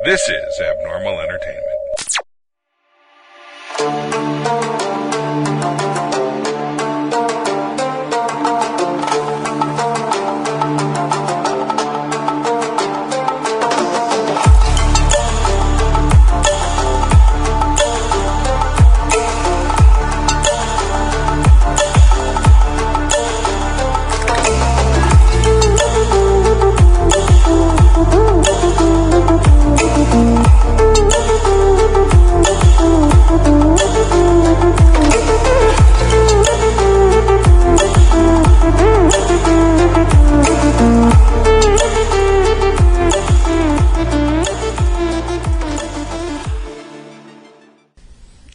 This is Abnormal Entertainment.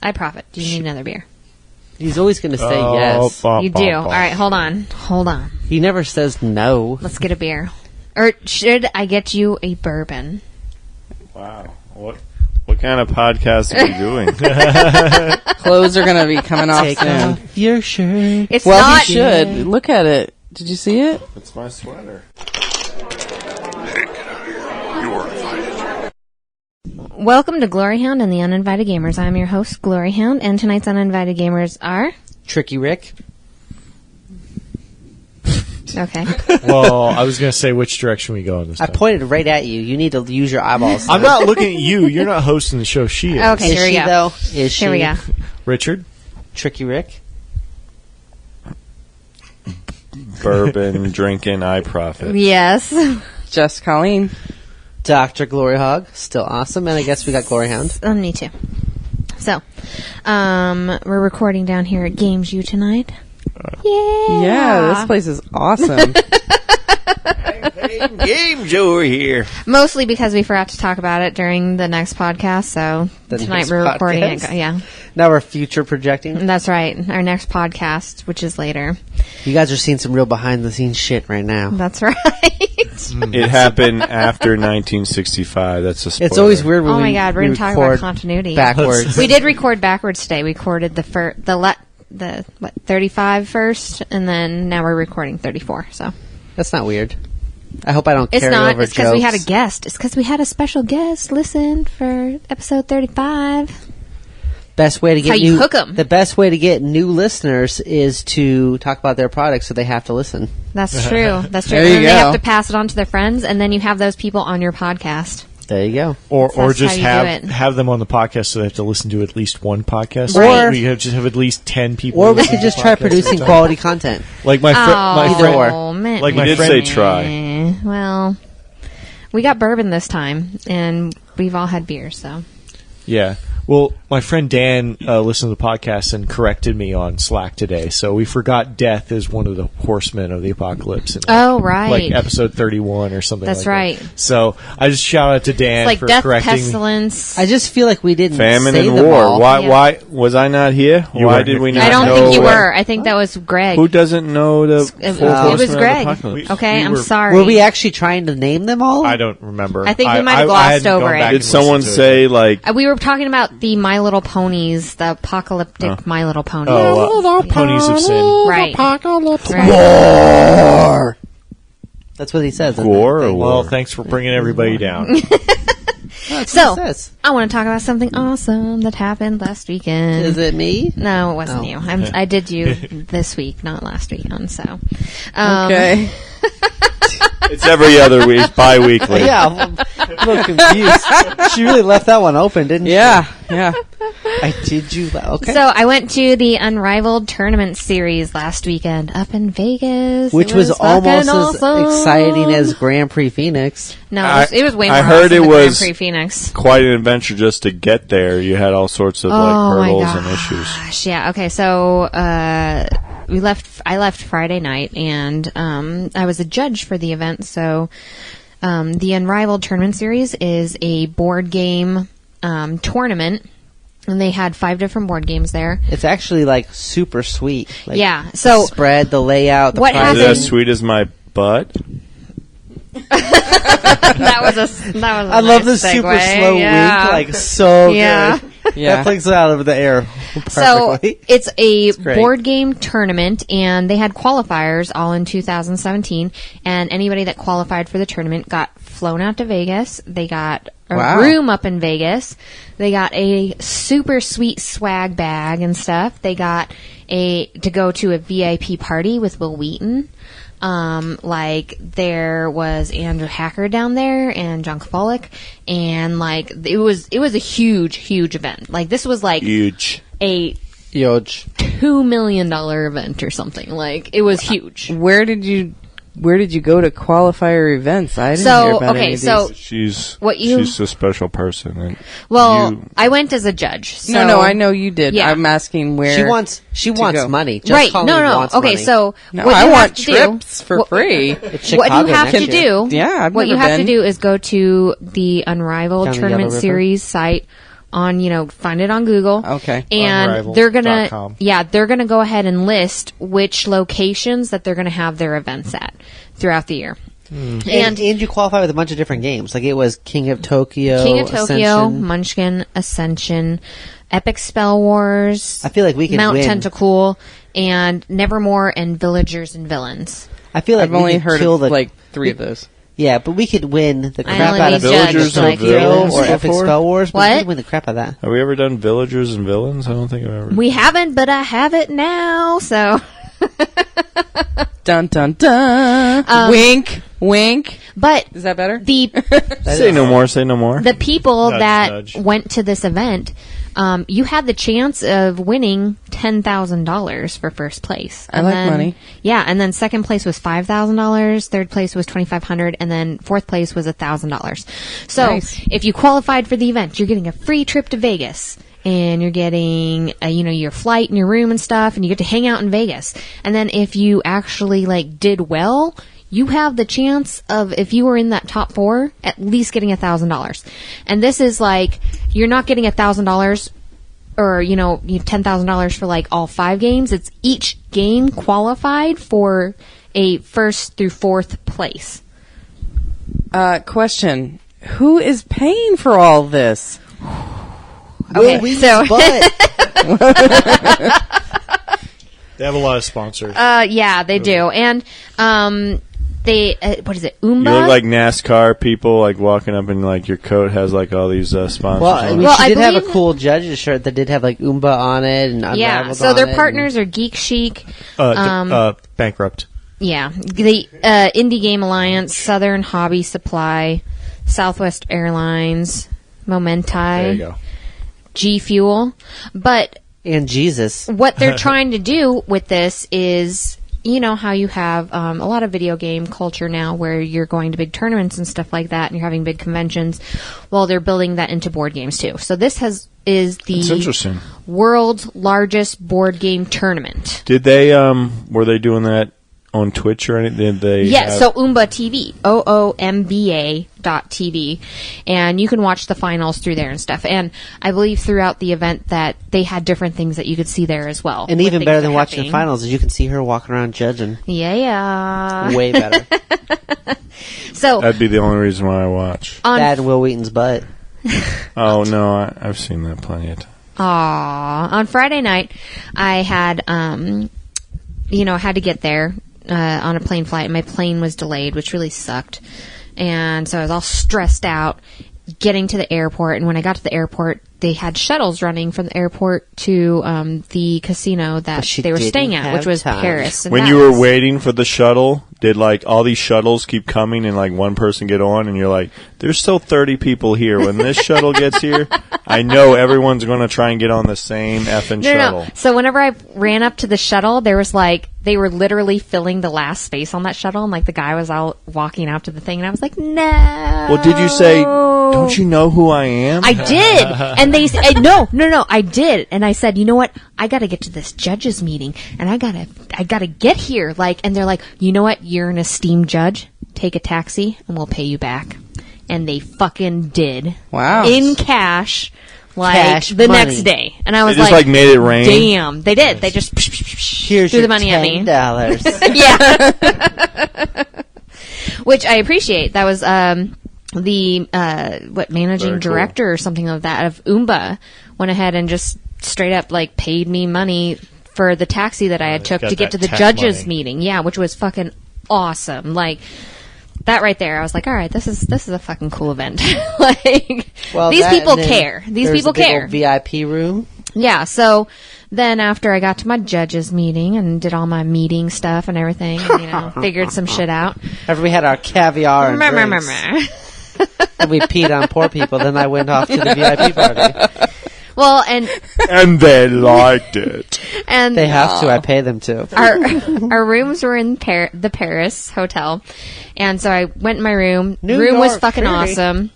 I profit. Do you need another beer? He's always going to say yes. You do. All right, hold on. He never says no. Let's get a beer. Or should I get you a bourbon? Wow. What kind of podcast are we doing? Clothes are going to be coming off Take soon. off your shirt. It's Well, not. he should. Look at it. Did you see it? It's my sweater. Hey, get out of here. You are invited. Welcome to GloryHoundd and the Uninvited Gamers. I'm your host, GloryHoundd, and tonight's Uninvited Gamers are... Tricky Rick. Okay. Well, I was going to say which direction we go in this I time. pointed right at you. You need to use your eyeballs. I'm not looking at you. You're not hosting the show. She is. Okay, Is here we she, go. though? Is she? Here we go. Richard? Tricky Rick. Bourbon drinking I profit. Yes. Just Colleen. Dr. GloryHoundd. Still awesome. And I guess we got GloryHoundd. Me too. So, we're recording down here at Games U tonight. Yeah, this place is awesome. Games over here. Mostly because we forgot to talk about it during the next podcast, so The tonight next we're recording it. podcast? Yeah, Now we're future projecting. that's right. Our next podcast, which is later. You guys are seeing some real behind-the-scenes shit right now. That's right. It happened after 1965. That's a spoiler. It's always weird when Oh we my God, we're we going to talk about record continuity. backwards. We did record backwards today. We recorded the 35 first, and then now we're recording 34. So That's not weird. I hope I don't it's carry not. over It's because we had a jokes. guest. It's because we had a special guest listen for episode 35. Best way to That's get how you new, hook 'em. The best way to get new listeners is to talk about their products, so they have to listen. That's true. That's true. There And you then they go. have to pass it on to their friends, and then you have those people on your podcast. There you go. Or That's just how you do it. have them on the podcast so they have to listen to at least one podcast. Right. We just have at least 10 people. Or we listening could to just the try podcast producing at a time. quality content. Like my Either friend. or. Man. Like You my did friend. say try. Well, we got bourbon this time, and we've all had beer, so. Yeah. Well, my friend Dan listened to the podcast and corrected me on Slack today. So we forgot death is one of the horsemen of the apocalypse. In Oh, right. Like episode 31 or something That's like right. that. So I just shout out to Dan It's like for death, correcting me. pestilence. I just feel like we didn't Famine say and them war. all. Why? Yeah. Why was I not here? You Why weren't did here. we not? I don't know think you what- were. I think that was Greg. Who doesn't know the? It full was horsemen of the Greg. apocalypse? Okay, We I'm were- sorry. Were we actually trying to name them all? I don't remember. I think we might have I glossed hadn't over gone it. back Did and someone listened to it. say like? We were talking about the My Little Ponies, the apocalyptic My Little Ponies. Ponies of Sin? Right. Right. War. That's what he says. isn't Gore it? or Well, war? thanks for bringing everybody down. That's So, what it says. I want to talk about something awesome that happened last weekend. Is it me? No, it wasn't Oh. you. I did you this week, not last weekend. So, Okay. It's every other week, bi-weekly. Yeah, I'm a little confused. She really left that one open, didn't Yeah, yeah. she? I did you. Okay. So I went to the Unrivaled Tournament Series last weekend up in Vegas. Which It was fucking almost as awesome. exciting as Grand Prix Phoenix. No, it was way more I heard awesome it than was- Grand Prix Phoenix. Quite an adventure just to get there. You had all sorts of like hurdles and issues. Gosh, yeah. Okay, so I left Friday night, and I was a judge for the event. So the Unrivaled Tournament Series is a board game tournament, and they had 5 different board games there. It's actually like super sweet. Like, Yeah, so- the spread, the layout, the What pricing. Is it as sweet as my butt? that was a I love the nice super segue, slow yeah. wink, like so Yeah. good. Yeah. That plays it out of the air So perfectly. it's a great. board game tournament, and they had qualifiers all in 2017, and anybody that qualified for the tournament got flown out to Vegas. They got a Wow. room up in Vegas. They got a super sweet swag bag and stuff. They got to go to a VIP party with Will Wheaton. Like there was Andrew Hacker down there and John Kovalik, and like it was a huge event. Like this was like Huge. a Huge. $2 million event or something. Like it was huge. Where did you go to qualifier events? I didn't hear about any of these. She's a special person. And I went as a judge. So No, I know you did. Yeah. I'm asking where She wants go. money. Just right? Colleen No. wants Okay, money. so No, what I you want have to trips do, for free. It's What Chicago you have next to year. do, Yeah, I've what never you have been. to do is go to the Unrivaled Down the Tournament Yellow River? Series site on, find it on Google. Okay. And they're gonna, Unrivaled.com. they're gonna go ahead and list which locations that they're gonna have their events at throughout the year. And you qualify with a bunch of different games. Like it was King of Tokyo, Ascension. Munchkin. Ascension, Epic Spell Wars. I feel like we could Mount win. Tentacool, and Nevermore, and Villagers and Villains. I feel like I've only we could heard kill of the like 3 of those. Yeah, but we could win the I crap only out of judged Villagers and like Villains or Epic before? Spell Wars. But What? we could win the crap out of that. Have we ever done Villagers and Villains? I don't think I've ever. We haven't, but I have it now, so. Dun dun dun. Wink, wink. But Is that better? the Say no more. Say no more. the people Nudge, that nudge. went to this event, you had the chance of winning $10,000 for first place. I like money. Yeah, and then second place was $5,000, third place was $2,500, and then fourth place was $1,000. So Nice. if you qualified for the event, you're getting a free trip to Vegas. And you're getting, your flight and your room and stuff, and you get to hang out in Vegas. And then if you actually, did well, you have the chance of, if you were in that top 4, at least getting $1,000. And this is you're not getting $1,000 or, $10,000 for, all 5 games. It's each game qualified for a first through fourth place. Question. Who is paying for all this? Okay, so But They have a lot of sponsors. yeah, they do, and they what is it? Oomba. You look like NASCAR people, walking up, and your coat has all these sponsors. well, I on mean, it. Well, she I did have a believe- cool judge's shirt that did have Oomba on it and Unrivaled Yeah, so on their it, partners are Geek Chic. Bankrupt. Yeah, the Indie Game Alliance, Southern Hobby Supply, Southwest Airlines, Momenti, There you go. G Fuel. But and Jesus. what they're trying to do with this is, how you have a lot of video game culture now where you're going to big tournaments and stuff like that, and you're having big conventions. Well, they're building that into board games too. So this is It's the interesting. world's largest board game tournament. Did they? Were they doing that on Twitch or anything? Did they? Yeah, have- so Oomba TV, OOMBA.tv, and you can watch the finals through there and stuff. And I believe throughout the event that they had different things that you could see there as well. And with even things better that than are watching the happening. finals is you can see her walking around judging. Yeah. Way better. So That'd be the only reason why I watch. on That and Will Wheaton's butt. Oh no, I've seen that plenty of times. on Friday night, I had had to get there on a plane flight, and my plane was delayed, which really sucked. And so I was all stressed out getting to the airport. And when I got to the airport, they had shuttles running from the airport to the casino that But she they were didn't staying at, have which was time. Paris. And When that you were was- waiting for the shuttle, did all these shuttles keep coming and one person get on and you're like, there's still 30 people here. When this shuttle gets here, I know everyone's going to try and get on the same effing shuttle. No. So whenever I ran up to the shuttle, there was they were literally filling the last space on that shuttle, and the guy was out walking out to the thing, and I was like, no. Well, did you say, don't you know who I am? I did, and they said, no, I did, and I said, you know what? I got to get to this judges meeting, and I gotta get here, and they're like, you know what? You're an esteemed judge. Take a taxi, and we'll pay you back. And they fucking did. Wow. In cash. Cash the money. next day, and I was They just made it rain. damn, they did. They just Here's threw your the money at me. $10. Yeah. Which I appreciate. That was the managing Very cool. director or something of that of Oomba went ahead and just straight up paid me money for the taxi that I had took got to get to that the tech judges money. meeting. Yeah, which was fucking awesome. that right there, I was like, all right, this is a fucking cool event. Like, Well, these that, people and then care. These there's people a big care. old VIP room. Yeah, so then after I got to my judges meeting and did all my meeting stuff and everything, and, figured some shit out. After we had our caviar and drinks, and we peed on poor people, then I went off to the VIP party. Well, and they liked it. and They have to. I pay them to. our rooms were in the Paris hotel, and so I went in my room. New Room was York fucking City. awesome.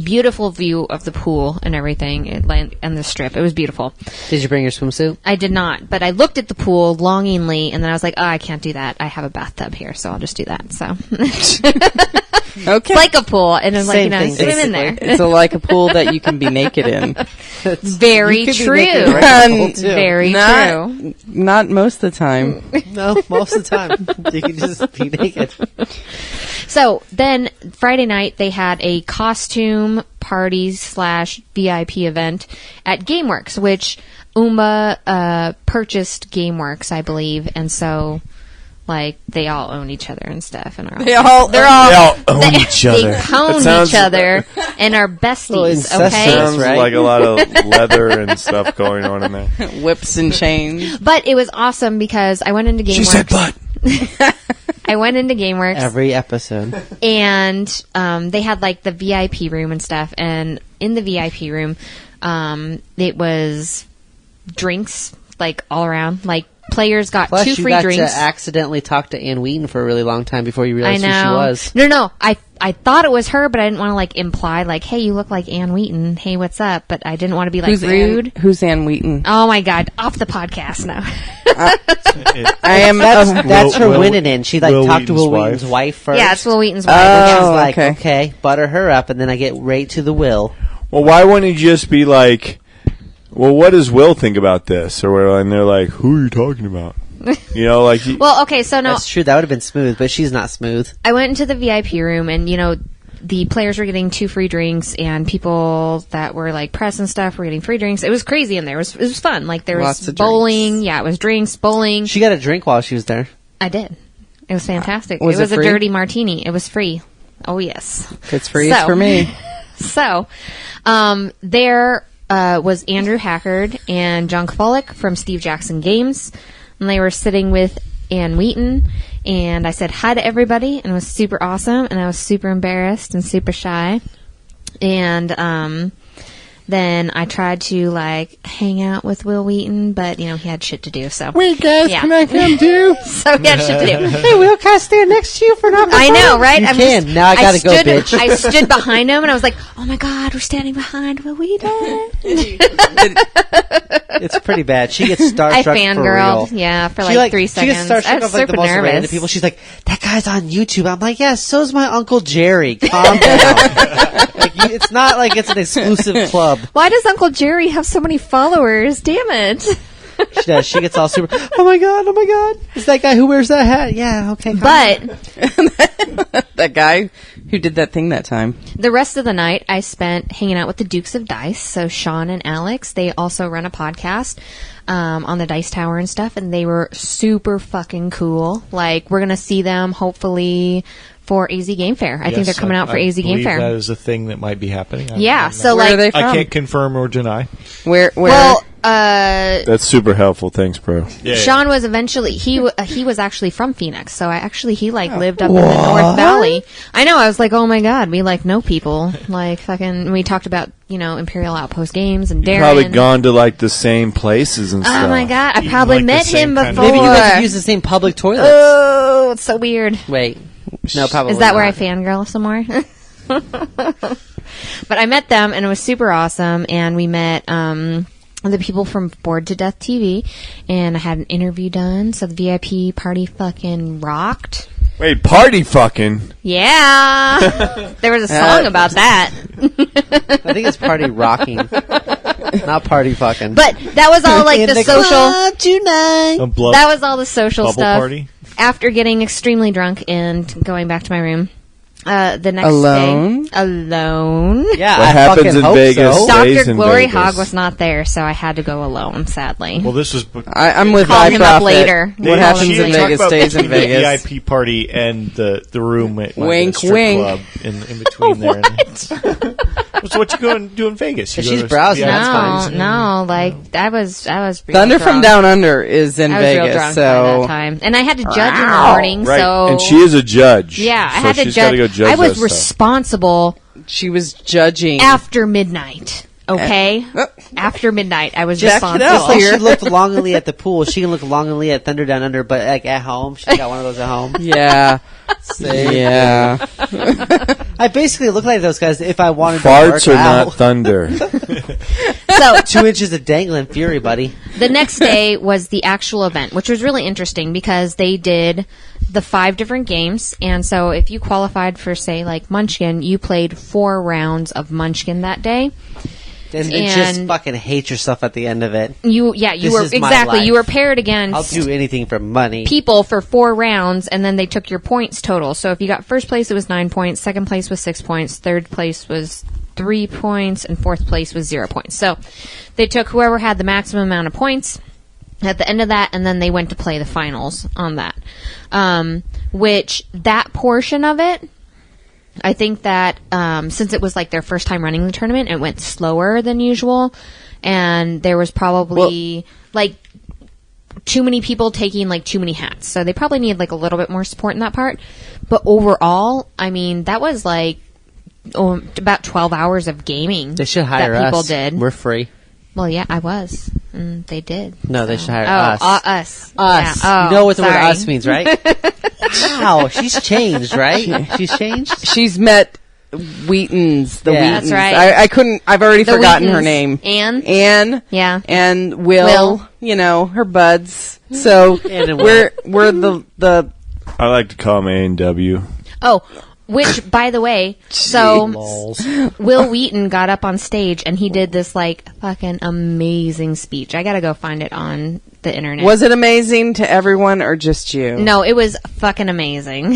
Beautiful view of the pool and everything, and the strip. It was beautiful. Did you bring your swimsuit? I did not, but I looked at the pool longingly, and then I was like, oh, I can't do that. I have a bathtub here, so I'll just do that. So Okay. it's like a pool, and I'm like, Same thing, swim in there. It's like a pool that you can be naked in. Very You could be true. naked in a regular pool, too. Very true. Not most of the time. No, most of the time. You can just be naked. So then Friday night they had a costume party / VIP event at GameWorks, which Uma purchased GameWorks, I believe, and so like they all own each other and stuff, and They all They all own they, each other. They own That sounds- each other and are Little besties. incestuous, Okay, Sounds right? like a lot of leather and stuff going on in there. whips and chains. but it was awesome because I went into GameWorks. She said, "But." I went into GameWorks. Every episode. And they had like the VIP room and stuff, and in the VIP room it was drinks like all around, like players got Plus, 2 you free got drinks. to accidentally talk to Ann Wheaton for a really long time before you I realized who she know. was. No, I thought it was her, but I didn't want to like imply like, hey, you look like Ann Wheaton, hey, what's up? But I didn't want to be like rude. Who's Ann Wheaton? Oh my god, off the podcast now. I am. That's her Will- winning in. She like Will talked to Will Wheaton's Wheaton's wife first. Yeah, it's Will Wheaton's wife. And she's Oh, like, okay. okay, butter her up, and then I get right to the Will. Well, why wouldn't he just be like, well, what does Will think about this? Or whatever, and they're like, who are you talking about? You know, like, Well, okay, so no, That's true. That would have been smooth, but she's not smooth. I went into the VIP room, and the players were getting 2 free drinks, and people that were like press and stuff were getting free drinks. It was crazy in there. It was fun. Like there Lots was of bowling. drinks. Yeah, it was drinks, bowling. She got a drink while she was there. I did. It was fantastic. Was it was it a free? dirty martini. It was free. Oh yes. If it's free, it's So- for me. So, there was Andrew Hackard and John Kofalik from Steve Jackson Games, and they were sitting with Ann Wheaton, and I said hi to everybody, and it was super awesome, and I was super embarrassed and super shy, and then I tried to like hang out with Will Wheaton, but he had shit to do, so Wait, guys, Yeah. can I come too? so he had shit to do. Hey, Will, can I stand next to you for an I know, right? You I'm can. just- Now I gotta go, stood, bitch. I stood behind him, and I was like, "Oh my god, we're standing behind Will Wheaton." It's pretty bad. She gets I starstruck for fangirled, real. yeah, for She, like 3 She seconds. gets starstruck I was of like the super most random nervous. people. She's like, that guy's on YouTube. I'm like, yeah, so's my Uncle Jerry. Calm down. It's not like it's an exclusive club. Why does Uncle Jerry have so many followers? Damn it! She does. She gets all super, oh my god. It's that guy who wears that hat. Yeah, okay. calm down. But That guy who did that thing that time. the rest of the night, I spent hanging out with the Dukes of Dice. So Sean and Alex, they also run a podcast on the Dice Tower and stuff, and they were super fucking cool. Like, we're gonna see them hopefully for AZ Game Fair. I think they're coming out for AZ Game believe Fair. That is a thing that might be happening. Yeah, so Where like, are they from? I can't confirm or deny. Where? well, that's super helpful. Thanks, bro. Yeah, Sean was eventually he was actually from Phoenix, so he like Oh. lived up in the North Valley. I know. I was like, oh my god, we like know people. Like fucking, we talked about Imperial Outpost Games and Darren. Probably gone to like the same places and stuff. Oh my god, I Even probably like the met same him kind of- before. Maybe you guys have used the same public toilets. Oh, it's so weird. Wait. No, probably Is that where I not. fangirl some more? But I met them, and it was super awesome. And we met the people from Bored to Death TV, and I had an interview done. So the VIP party fucking rocked. Wait, party fucking? Yeah, there was a song about that. I think it's party rocking. Not party fucking. But that was all like In the social. club tonight. A blood That was all the social bubble stuff. party. After getting extremely drunk and going back to my room, The next Alone? day, alone. Yeah, What I happens fucking in hope Vegas so. stays Dr. in GloryHoundd Vegas. was not there, so I had to go alone. Sadly. Well, this was. I'm with Call him up iProfit. later. They- What happens she in talked Vegas about stays in between Vegas. The VIP party and the room at Wink, the strip wink. club in between there. So what you go and do in Vegas? You If go she's to browsing, VIP that's No, fine. no, like I was. Real Thunder drunk. from Down Under is in I was real Vegas, drunk by that so time, and I had to judge in the morning. Right, So and she is a judge. yeah, I so had to she's gotta judge. go judge I was that stuff. responsible she was judging. after midnight. Okay, Oh. after midnight, I was Jack it responsible. up. Just like she looked longingly at the pool, she can look longingly at Thunder Down Under, but like at home, she got one of those at home. Yeah. Yeah. I basically look like those guys if I wanted to Farts work are out. not thunder. So 2 inches of dangling fury, buddy. the next day was the actual event, which was really interesting because they did the 5 different games. And so if you qualified for, say, like Munchkin, you played 4 rounds of Munchkin that day. And just And- fucking hate yourself at the end of it. You This were is my exactly, life. you were paired I'll against do anything for money. people for 4 rounds, and then they took your points total. So if you got first place, it was 9 points, second place was 6 points, third place was 3 points, and fourth place was 0 points. So they took whoever had the maximum amount of points at the end of that, and then they went to play the finals on that. Which, that portion of it, I think that since it was like their first time running the tournament, it went slower than usual, and there was probably like too many people taking like too many hats, so they probably need like a little bit more support in that part. But overall, I mean, that was like about 12 hours of gaming. They should hire that people us. did. We're free. Well, yeah, I was. They did. No, they should hire Oh, us. us. Us. Yeah. You know what the word sorry. us means, right? Wow, she's changed, right? She's changed? She's met Wheatons, the Yeah. Wheatons. That's right. I couldn't, I've already The forgotten her Wheatons. name. Anne? Yeah. And Will. Will, you know, her buds. So And we're the I like to call him A&W. Oh, which, by the way, so Lols. Will Wheaton got up on stage and he did this like fucking amazing speech. I gotta go find it on the internet. Was it amazing to everyone or just you? No, it was fucking amazing.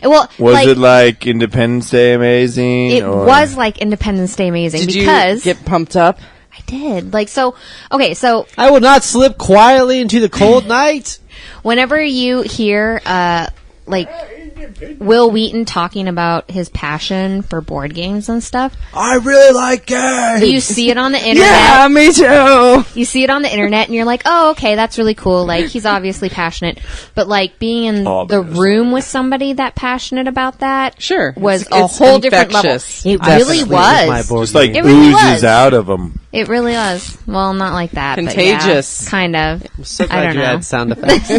Well, Was it like Independence Day amazing? It or? was like Independence Day amazing Did because you get pumped up? I did. Like, so, okay, so I will not slip quietly into the cold night. whenever you hear, like, Will Wheaton talking about his passion for board games and stuff, I really like games. you see it on the internet. Yeah, me too. You see it on the internet and you're like, oh, okay, that's really cool. Like, he's obviously passionate. But, like, being in the Obvious. room with somebody that passionate about that Sure. was It's- a it's whole different level. infectious. It Definitely really is my was. board Just like It really oozes was. out of them. It really was. Well, not like that. but Contagious. yeah, kind of. I'm so I glad don't you know. had sound effects.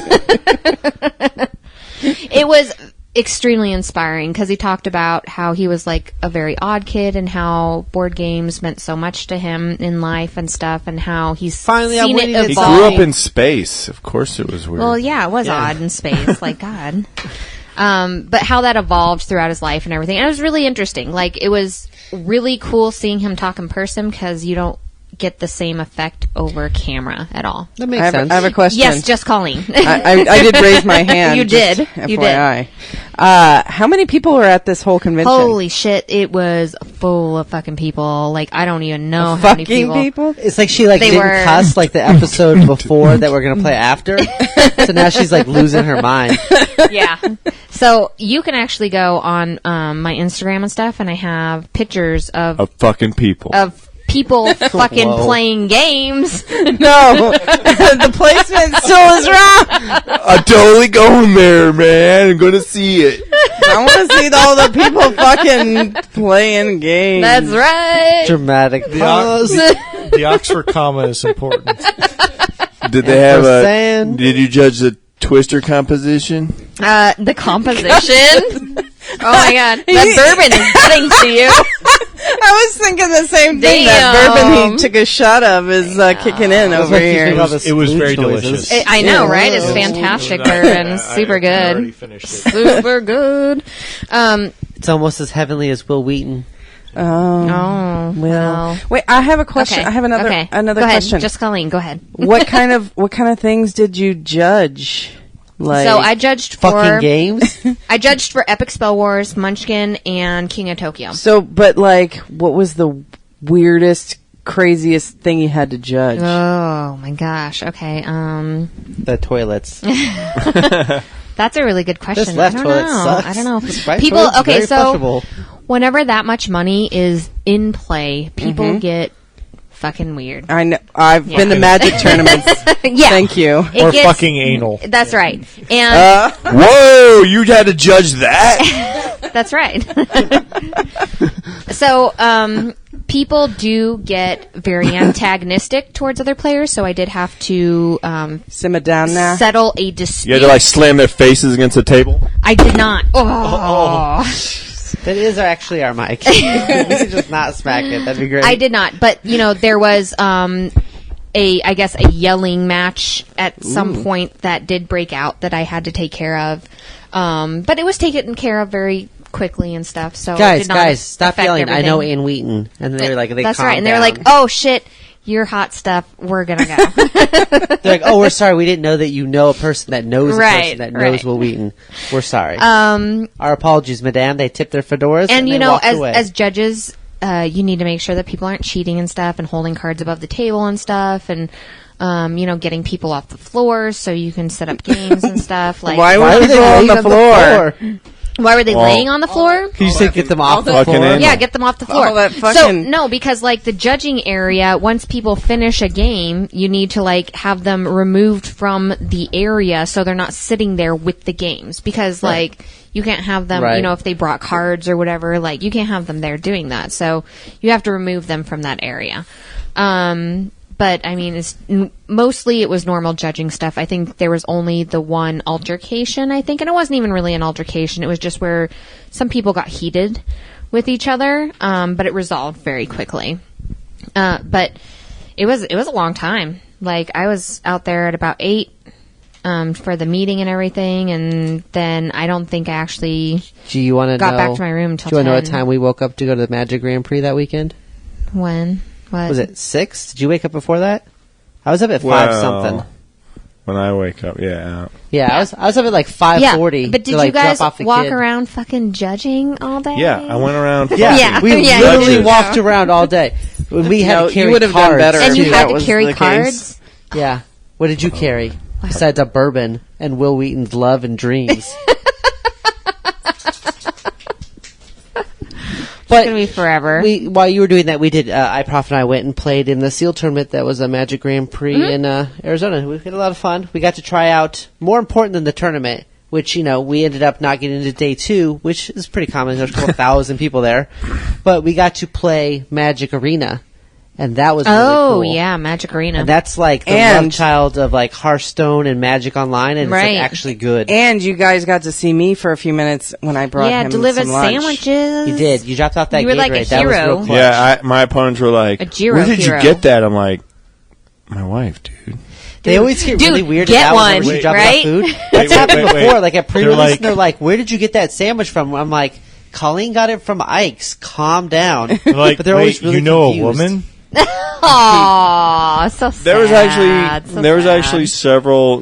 It was extremely inspiring because he talked about how he was like a very odd kid and how board games meant so much to him in life and stuff, and how he's Finally, I'm seen winning it at He evolve. grew up in space. Of course it was weird. Well, yeah, it was Yeah. odd in space, like God. But how that evolved throughout his life and everything. And it was really interesting. Like, it was really cool seeing him talk in person because you don't get the same effect over camera at all. That I makes have, sense. I have a question. Yes, just Colleen. I did raise my hand. You just did. You FYI. How many people were at this whole convention? Holy shit, it was full of fucking people. Like, I don't even know how many fucking people? It's like she like They didn't were- cuss like the episode before that we're gonna play after. So now she's like losing her mind. Yeah. So you can actually go on my Instagram and stuff, and I have pictures of fucking people. of people fucking Whoa. playing games. No, the placement still is wrong. I'm totally going there, man. I'm going to see it. I want to see all the people fucking playing games. That's right. Dramatic pause. The Oxford comma is important. Did they have a? Sand. Did you judge the Twister composition? The composition. Oh my god, that bourbon is getting to you. I was thinking the same thing. That Damn. bourbon he took a shot of is kicking in over like you here. think all the It was very splooge noises. delicious. I know, Yeah. right? It's Yeah. fantastic bourbon. Super I already good. finished it. Super good. It's almost as heavenly as Will Wheaton. Oh, Oh, well. Wait, I have a question. Okay. I have another Go ahead. question. Just Colleen, go ahead. what kind of things did you judge? Like, So I judged Fucking for games. I judged for Epic Spell Wars, Munchkin, and King of Tokyo. So, but like, what was the weirdest, craziest thing you had to judge? Oh my gosh. Okay. The toilets. That's a really good question. This left I don't toilet know. sucks. I don't know. This right People. toilet's Okay, very so flushable. whenever that much money is in play, people get fucking weird. I know. I've been to Magic tournaments. Yeah. Thank you. It Or gets- fucking anal. That's right. And Whoa, you had to judge that? that's right. So, people do get very antagonistic towards other players, so I did have to Simmer down now. settle a dispute. You had to like slam their faces against the table? I did not. Oh. That is actually our mic. We should just not smack it. That'd be great. I did not, but there was I guess a yelling match at some point that did break out that I had to take care of. But it was taken care of very quickly and stuff. So it did not stop affect yelling. I know everything. Ann Wheaton. And they were like, they That's calmed right. And they were down. like, "Oh shit, you're hot stuff. We're gonna go." They're like, oh, we're sorry. We didn't know that you know a person that knows a Right, person that knows right. Will Wheaton. We're sorry. Our apologies, madame. They tipped their fedoras And they walked away. as judges, you need to make sure that people aren't cheating and stuff, and holding cards above the table and stuff, and getting people off the floor so you can set up games and stuff. Like, Why Why were were they people on laying the floor? why were they laying on the floor? You said get them off the Fucking floor. in. Yeah, get them off the floor. All that So fucking- no, because like the judging area, once people finish a game, you need to like have them removed from the area so they're not sitting there with the games. Because like you can't have them, Right. if they brought cards or whatever, like you can't have them there doing that. So you have to remove them from that area. But I mean, mostly it was normal judging stuff. I think there was only the one altercation, I think, and it wasn't even really an altercation. It was just where some people got heated with each other, but it resolved very quickly. But it was a long time. Like I was out there at about 8 for the meeting and everything, and then I don't think I actually Do you want to got know? back to my room till Do you want to know 10. what time we woke up to go to the Magic Grand Prix that weekend? When Was it 6? Did you wake up before that? I was up at 5 something. When I wake up, yeah. Yeah, I was up at like 5:40. Yeah, but did to, like, you guys drop off the walk kid. around fucking judging all day? Yeah, I went around. Yeah, Yeah. we Yeah, literally you walked around all day. When we had No, to carry you would have done cards. better And you if had that to was carry the case. cards? Yeah. What did you carry? Besides a bourbon and Will Wheaton's Love and Dreams. It's gonna be forever. While you were doing that, we did. Prof and I went and played in the Seal Tournament. That was a Magic Grand Prix in Arizona. We had a lot of fun. We got to try out. More important than the tournament, which we ended up not getting into day 2, which is pretty common. There's a couple thousand people there, but we got to play Magic Arena, and that was really cool. yeah, Magic Arena. And that's like the And- love child of like Hearthstone and Magic Online, and it's Right. like actually good. And you guys got to see me for a few minutes when I brought him delivered some lunch. sandwiches. You did. You dropped off that You were like a Gatorade. That was hero. real clutch. Yeah, my opponents were like, A Giro where did hero. you get that? I'm like, my wife, dude. They always get really Dude, weirded get out one, whenever she drops right? off food. Wait, That's happened wait. before, like at pre-release, They're like- and they're like, where did you get that sandwich from? I'm like, Colleen got it from Ike's. Calm down. Like, But they're always really you know confused. a woman? Aw, so sad. There was So sad. actually several,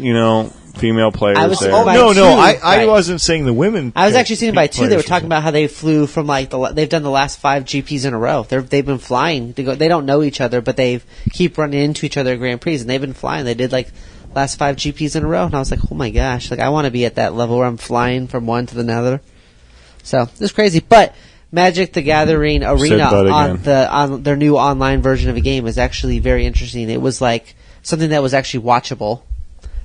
female players I was- there. oh, my- No, two, I right. wasn't saying the women. I was actually seeing by 2. They were players. talking about how they flew from like they've done the last 5 GPs in a row. They've been flying. They don't know each other, but they keep running into each other at Grand Prix, and they've been flying. They did like last 5 GPs in a row, and I was like, oh my gosh, like I want to be at that level where I'm flying from one to the another. So it was crazy, but Magic the Gathering Arena Said that on their new online version of a game is actually very interesting. It was like something that was actually watchable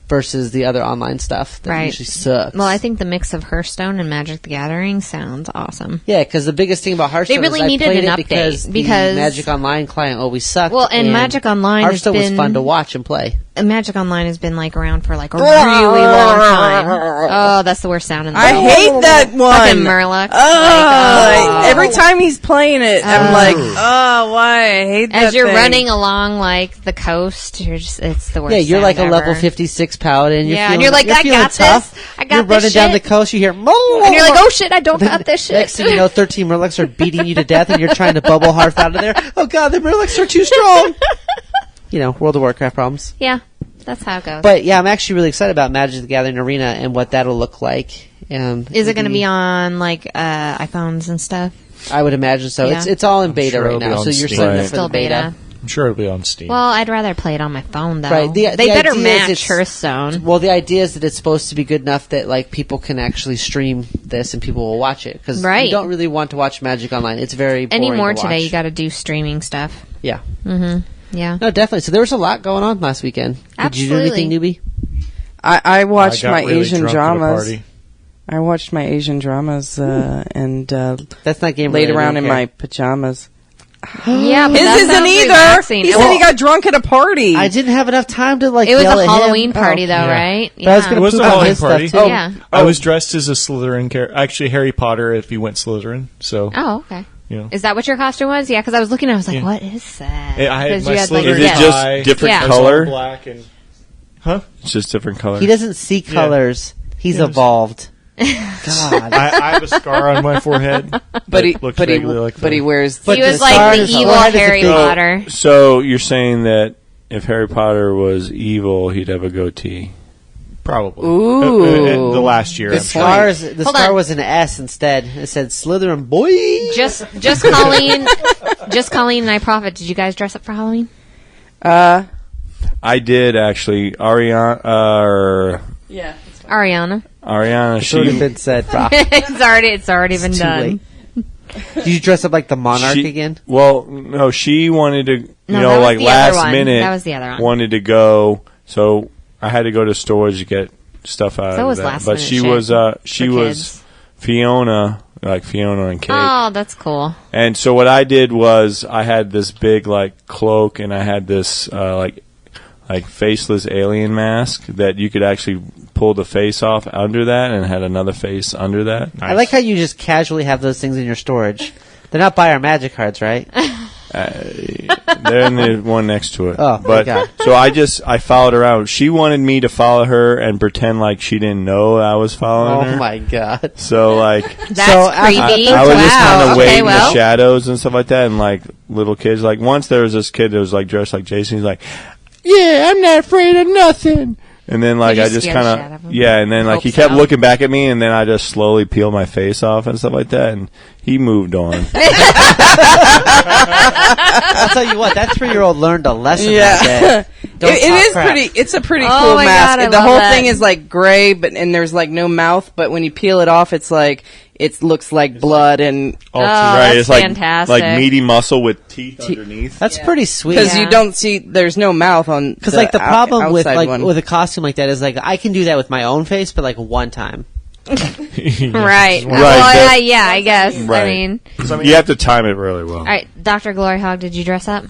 versus the other online stuff that Right. usually sucks. Well, I think the mix of Hearthstone and Magic the Gathering sounds awesome. Yeah, because the biggest thing about Hearthstone really is I needed played an it update because the Magic Online client always sucked. Well, and Magic Online has Hearthstone was been- fun to watch and play. Magic Online has been like around for like a really long time. Oh, that's the worst sound in the I world. hate that one. Fucking Murloc. Like, every time he's playing it, I'm like, oh, why? I hate that As you're thing. running along like the coast, it's the worst. Yeah, you're sound like a level ever. 56 paladin. You're Yeah, feeling, and you're like, you're I feeling got tough. this. I got You're running this down the shit. coast. You hear, And you're like, oh shit, I don't got this shit. Next thing you know, 13 Murlocs are beating you to death, and you're trying to bubble hearth out of there. Oh god, the Murlocs are too strong. World of Warcraft problems. Yeah. That's how it goes. But yeah, I'm actually really excited about Magic the Gathering Arena and what that'll look like. Is it going to be on like iPhones and stuff? I would imagine so. Yeah. It's all in beta sure right it'll be now, on so you're Steam. signing up Right. for Still the beta. I'm sure it'll be on Steam. Well, I'd rather play it on my phone though. Right. They The better idea is match it's- Hearthstone. Well, the idea is that it's supposed to be good enough that like people can actually stream this and people will watch it because Right. you don't really want to watch Magic online. It's very boring Anymore to today, watch. you got to do streaming stuff. Yeah. Yeah. No, definitely. So there was a lot going on last weekend. Did you do anything, newbie? I watched I got my really Asian drunk at a dramas. party. I watched my Asian dramas and That's not game laid related, around I in don't my care. pajamas. Yeah, but His that isn't sounds either. relaxing. He said he got drunk at a party. I didn't have enough time to like. It was yell a at Halloween him. party, though, Yeah. right? But I was Yeah. gonna It was poop a on Halloween his stuff, party. too. Oh, Yeah. I was dressed as a Slytherin character. Actually, Harry Potter if he went Slytherin. So, Oh, okay. you know. Is that what your costume was? Yeah, because I was looking, I was like, Yeah. what is that? I had 'Cause my you had, like, Slytherin Is it yes. just tie, different Yeah. I was all color? black and huh? It's just different color. He doesn't see colors. He's Yes. evolved. God. I have a scar on my forehead. but he looks but he vaguely like but he that. wears. But He the was like stars- the evil forehead is a Harry big- Potter. So you're saying that if Harry Potter was evil, he'd have a goatee? Probably. Ooh. The last year. Good I'm The sure. point. scar, the Hold scar on. was an S instead. It said Slytherin boy. Just Colleen and I Prophet. Did you guys dress up for Halloween? I did actually. Ariana, Yeah. Ariana. It would have she been said. Bro. it's already been Too done. late. Did you dress up like the monarch she- again? Well, no, she wanted to. No, You that know, was like the other last one. minute. That was the other one. Wanted to go, so I had to go to stores to get stuff out So of was that. last But minute she shit was for was kids. Fiona, like Fiona and Kate. Oh, that's cool. And so what I did was I had this big like cloak and I had this like faceless alien mask that you could actually pull the face off under that and had another face under that. I like how you just casually have those things in your storage. They're not by our magic cards, right? They're in the one next to it. Oh, my but God. so I followed her around. She wanted me to follow her and pretend like she didn't know I was following her. Oh my god. So like That's So, creepy. I was just kind wow. of waiting Okay, in well. the shadows and stuff like that, and like little kids. Like once there was this kid that was like dressed like Jason. He's like, "Yeah, I'm not afraid of nothing." And then like Did you I just scare the kind shit out of of him? and then like Hope he kept so. looking back at me, and then I just slowly peeled my face off and stuff like that, and he moved on. I'll tell you what, that 3-year-old learned a lesson that day. Don't It talk is crap. pretty. It's a pretty Oh cool my mask. God, I the love whole that. thing is like gray, and there's like no mouth. But when you peel it off, it's like it looks like blood, and Oh, right, that's it's like fantastic. meaty muscle with teeth underneath. That's pretty sweet. because Yeah. you don't see, there's no mouth on. Because like the problem with outside like one. with a costume like that is like I can do that with my own face, but like one time. Right. Right, Well, that- yeah, I guess. I Right. mean, You have to time it really well. all right, Dr. GloryHoundd, did you dress up?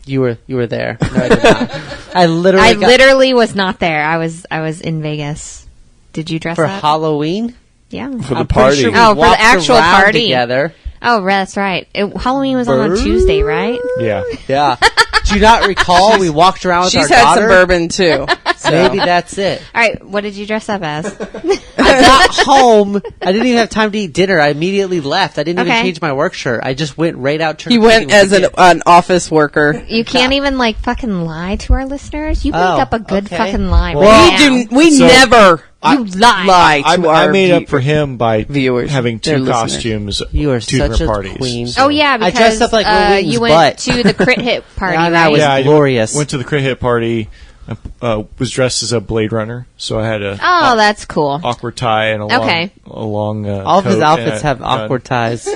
You were there. No, I did not. I literally I got- literally was not there. I was in Vegas. Did you dress for up? Halloween. Yeah. For the I'm pretty party. sure we Oh, for the walked actual around party. together. Oh, that's right. Halloween was on a Bird. Tuesday, right? Yeah. Yeah. Do you not recall we walked around with our she's had daughter? some bourbon too. So. Maybe that's it. All right. What did you dress up as? I got home. I didn't even have time to eat dinner. I immediately left. I didn't Okay. even change my work shirt. I just went right out. He went as an office worker. You can't even like fucking lie to our listeners. You make Oh, up a good okay. fucking lie. Well, right We now. do. We So- never You lie. lie to I our made up for him by viewers, having their two listeners. costumes. You are two such different a parties. queen. Oh yeah, I because dressed up like Will Wheaton's you went butt. to the crit hit party, Yeah, that right? was I glorious. went to the Crit Hit party. Was dressed as a Blade Runner, so I had a Oh, that's cool. awkward tie and a long, Okay. All of his coat outfits and have a gun. awkward ties.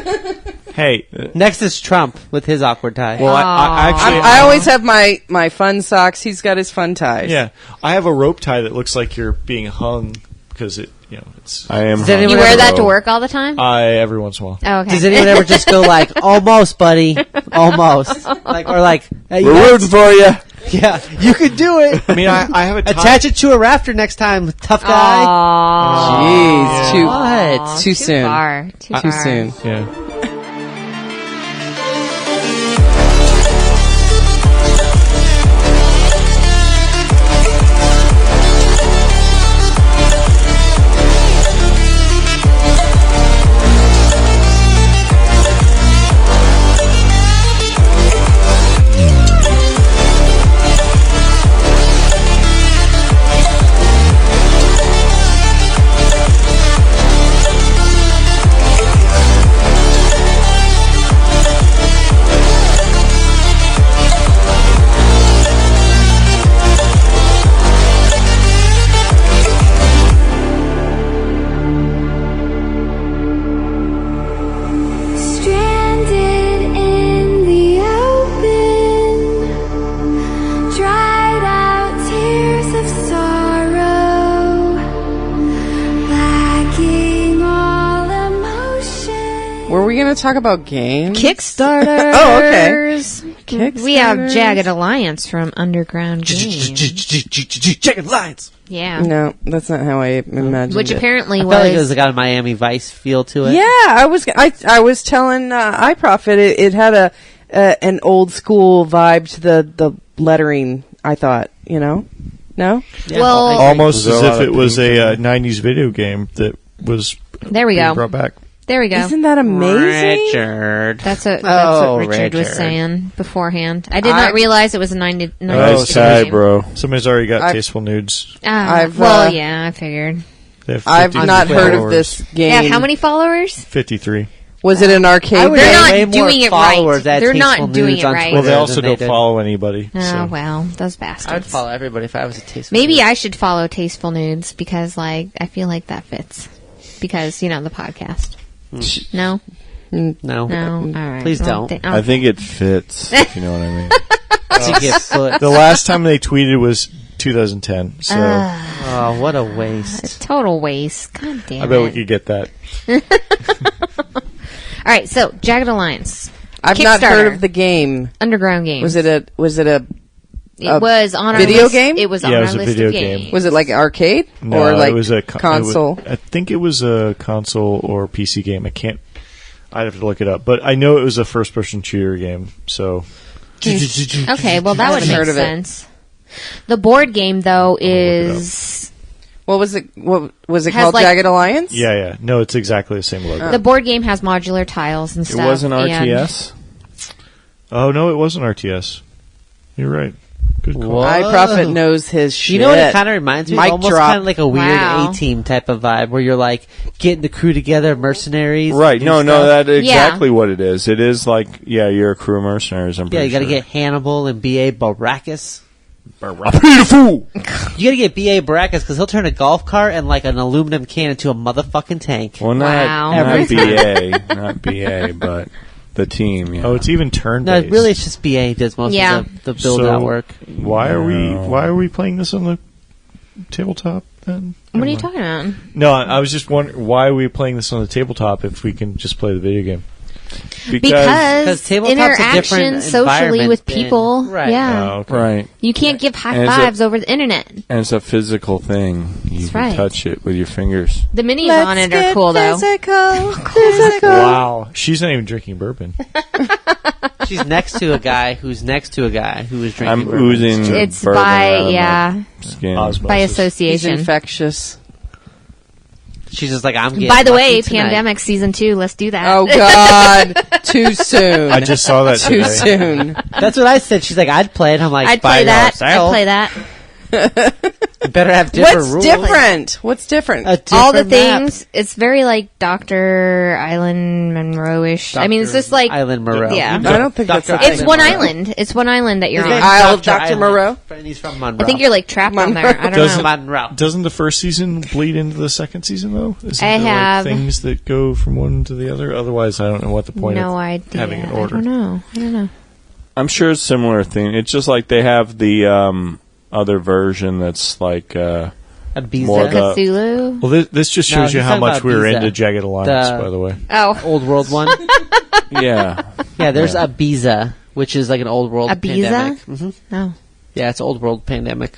Hey, Next is Trump with his awkward tie. well, I actually I always have my fun socks. He's got his fun ties. yeah, I have a rope tie that looks like you're being hung because it's. I am. Does anyone You ever wear that to hung. work all the time? Every once in a while. Oh, okay. Does anyone ever just go like, almost, buddy, almost, like, or like, hey, you We're guys- rooting for you. yeah, you could do it. I mean, I have a tie. Attach it to a rafter next time, tough guy. Jeez, too What? too soon. Far. Too Too far. soon. Yeah. want to talk about games? Kickstarter. Oh, okay. We have Jagged Alliance from Underground Games. Jagged Alliance. Yeah. No, that's not how I imagined Which it. apparently I was. felt like it was got a Miami Vice feel to it. Yeah, I was telling iProfit it had an old school vibe to the lettering. I thought, no. Yeah, Well- I agree. Almost Was as there a if lot it of was pink a 90s video game that was There we being go. brought back. There we go. Isn't that amazing? Richard. That's what Oh, Richard was Richard. saying beforehand. I did not realize it was a 90. Nice game. try, bro. Somebody's already got I've- Tasteful Nudes. I've, Yeah, I figured. They have I've 50 not heard of followers. this game. They have how many followers? 53. Was it an arcade would They're game? not way more doing it right. followers at They're not Tasteful doing Nudes it on right. Twitter Well, they also than don't did. follow anybody. Oh, so. well, those I would bastards. follow everybody if I was a Tasteful Maybe Nudes. I should follow Tasteful Nudes because, I feel like that fits. Because, the podcast. No? No. No? All right. Please Well, don't. I think it fits, if you know what I mean. To get foot. The last time they tweeted was 2010, so Oh, what a waste. Total waste. God damn I bet we it. could get that. All right, so Jagged Alliance. I've not heard Kickstarter. of the game. Underground Games. Was it a It was on our video list. game? It was on Yeah, it our was a list video of game. games. was it like arcade No, or like it was a console? I think it was a console or PC game. I'd have to look it up, but I know it was a first-person shooter game. So Okay, well that would haven't make heard of it. sense. The board game though look it up. is What was it? What was it Has, called? like- Jagged Alliance? yeah, no, it's exactly the same logo. the board game has modular tiles and It stuff. wasn't and- RTS. Oh no, it wasn't RTS. You're right. Good call. Whoa. iProfit knows his shit. You know what it kind of reminds me of? Mic Almost drop. kind of like a weird Wow. A-Team type of vibe where you're like getting the crew together, mercenaries. Right. do No, stuff. that's exactly what it is. It is like, you're a crew of mercenaries. I'm Yeah, pretty you got to sure. get Hannibal and B.A. Baracus. Beautiful. You got to get B.A. Baracus because he'll turn a golf cart and like an aluminum can into a motherfucking tank. Well, Wow. not BA, not BA, but the team. Yeah. Oh, it's even No, turn-based. really, it's just B.A. does most Yeah. of the build-out work. Why are we playing this on the tabletop then? What are you Never mind. talking about? No, I was just wondering why are we playing this on the tabletop if we can just play the video game? Because tabletop's a different interaction socially environment with than- people. Right. Yeah. Oh, okay. right, You can't give high And it's fives over the internet. and it's a physical thing. You That's can right. touch it with your fingers. The minis on it are cool though. Physical. Wow, she's not even drinking bourbon. She's next to a guy who's next to a guy who is drinking I'm bourbon. oozing It's bourbon by out of yeah, my skin. Osmosis. by He's association. infectious. She's just like, I'm getting By the lucky way, tonight. Pandemic season 2. Let's do that. Oh God, too soon. I just saw that too today. soon. That's what I said. She's like, I'd play it. I'm like, I'd by play that. yourself. I'd play that. You better have different What's rules. different? What's different? A All the different map. things. It's very like Dr. Island Monroe-ish. I mean, it's just like Island Moreau. Yeah. I don't think that's Dr. the It's thing. one island. It's one island that you're His on. name's Isle of Dr. Island. Moreau? And he's from Monroe. I think you're like trapped on there. I don't Doesn't- know. Monroe. Doesn't the first season bleed into the second season though? Isn't I there, have- like, things that go from one to the other. Otherwise, I don't know what the point No of idea. having an order. I don't know. I'm sure it's a similar thing. It's just like they have the other version that's like Ibiza. more the- Cthulhu. Well, this just No, shows you he's how talking much about we were Ibiza. into Jagged Alliance, The- by the way. Oh, Old World one. yeah. Yeah, there's Yeah. Ibiza, which is like an old world Ibiza? pandemic. Hmm. oh. Yeah, it's old world pandemic.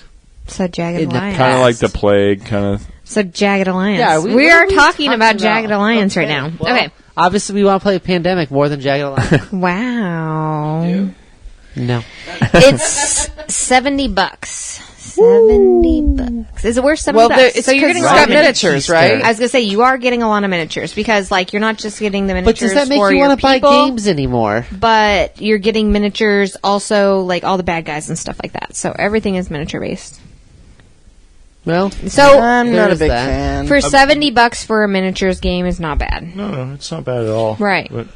So Jagged In the Alliance. Kind of like the plague, kind of. So Jagged Alliance. Yeah, we what are are we talking about Jagged Alliance right Okay, now. well, Okay. Obviously, we want to play Pandemic more than Jagged Alliance. Wow. No. It's $70. $70. Is it worth $70? Well, it's so you're 'cause getting it's a lot got of miniatures, right? I was gonna say you are getting a lot of miniatures because, like, you're not just getting the But miniatures does that make for you your want to buy people, games anymore? but you're getting miniatures also, like all the bad guys and stuff like that. So everything is miniature based. Well, So I'm not a there's big that. fan. for $70 for a miniatures game is not bad. No, it's not bad at all. Right. But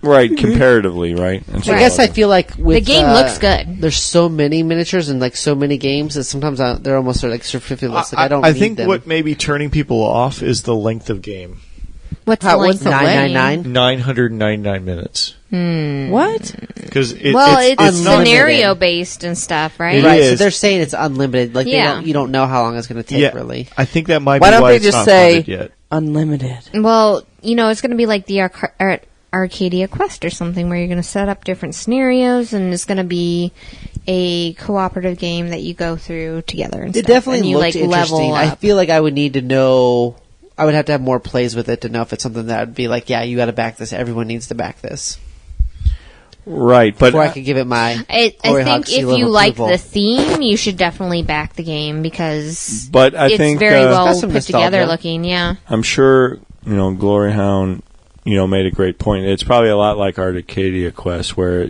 Right, comparatively, right? It's I Right. guess I feel like with The game looks good. There's so many miniatures and like so many games that sometimes they're almost like superfluous. Like I don't. I need think them. what may be turning people off is the length of game. What's How- the what's length the of length? 999. 999 minutes. What? Because Well, it's unlimited. scenario based and stuff, right? It Right, so is. they're saying it's unlimited. Like Yeah. you don't know how long it's going to take. yeah, Really, I think that might Why be don't why they it's just not say funded yet. unlimited? Well, it's going to be like the Arcadia Quest or something where you're going to set up different scenarios and it's going to be a cooperative game that you go through together. And It stuff, definitely and you, looked like, level interesting. I up. feel like I would need to know. I would have to have more plays with it to know if it's something that would be like, yeah, you got to back this. Everyone needs to back this. Right, but Before I could give it my. I GloryHoundd think seal if you of like approval. the theme, you should definitely back the game because but I it's think very Got well some put together nostalgia. looking. Yeah, I'm sure GloryHoundd made a great point. It's probably a lot like Arcadia Quest, where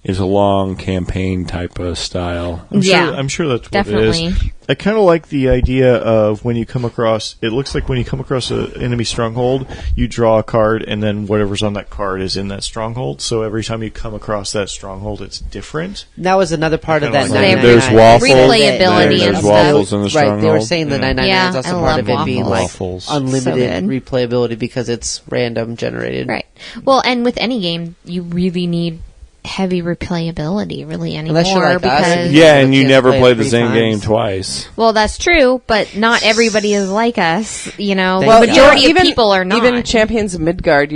it's a long campaign type of style. I'm sure that's what it definitely. is. I kind of like the idea of when you come across. It looks like when you come across an enemy stronghold, you draw a card, and then whatever's on that card is in that stronghold. So every time you come across that stronghold, it's different. That was another part of that. Kinda like there's 999. waffles. Replayability There's and waffles stuff. in the Right, they were stronghold. saying the 999 Yeah, is also I part of love it being like waffles. unlimited So good. replayability because it's random generated. Right. Well, and with any game, you really need heavy replayability really anymore Unless you're like us. because Yeah, and you Kids never play it play the 3 same times. game twice. well, that's true, but not everybody is like us. Thank The God. majority of people are not. Even Champions of Midgard,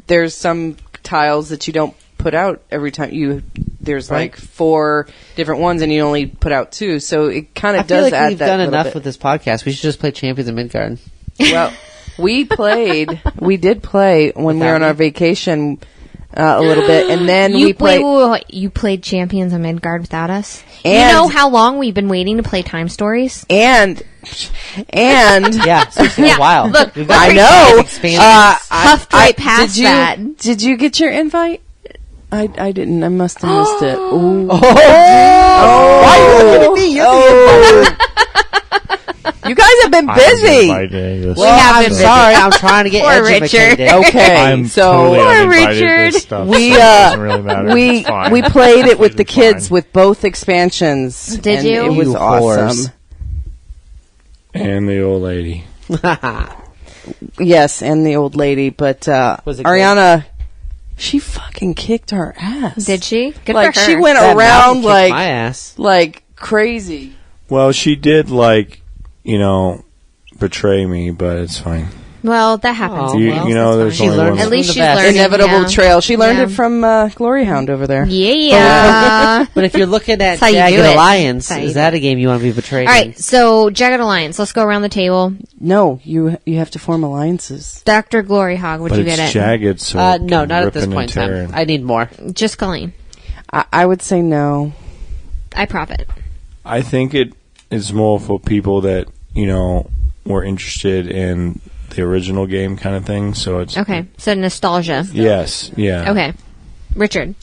there's some tiles that you don't put out every time there's Right. like 4 different ones and you only put out 2, so it kind I of feel does like add we've that done little enough bit. with this podcast. We should just play Champions of Midgard. Well, we did play when we were on our vacation a little bit, and then we played. wait, you played Champions of Midgard without us? You And- know how long we've been waiting to play Time Stories? And Yeah, so it's been Yeah, a while. look, We've I got know. expansions. Huffed right past did you, that. Did you get your invite? I didn't. I must have missed it. Ooh. Why are you looking at me? You're the invite. You guys have been busy. Well, have I'm been busy. sorry. I'm trying to get Poor educated. Richard. Okay, I'm so totally Poor uninvited to Richard. this stuff. we so it doesn't really matter. we It's fine. we played it with the Completely kids fine. with both expansions. Did and you? It was You awesome. whores. And the old lady. Yes, and the old lady, but Was it Ariana, she fucking kicked our ass. Did she? Good Like for her. she went That around mountain kicked my ass. like crazy. Well, she did betray me, but it's fine. Well, that happens. Oh, You- well, you know, that's there's fine. only She learns one. At from least the she's best. learning. Inevitable yeah. trail. She learned Yeah. it from GloryHoundd over there. Yeah. But if you're looking at That's how you Jagged do it. Alliance, That's how you is do that a game you want to be betrayed All in? right, so Jagged Alliance. Let's go around the table. No, you have to form alliances. Dr. GloryHoundd, would But you it's get it? jagged, so it No, can not at rip this and point in tear time. and- I need more. Just Colleen. I would say no. I profit. I think it is more for people that were interested in the original game kind of thing. So it's Okay, so nostalgia. Yes, yeah. Okay. Richard.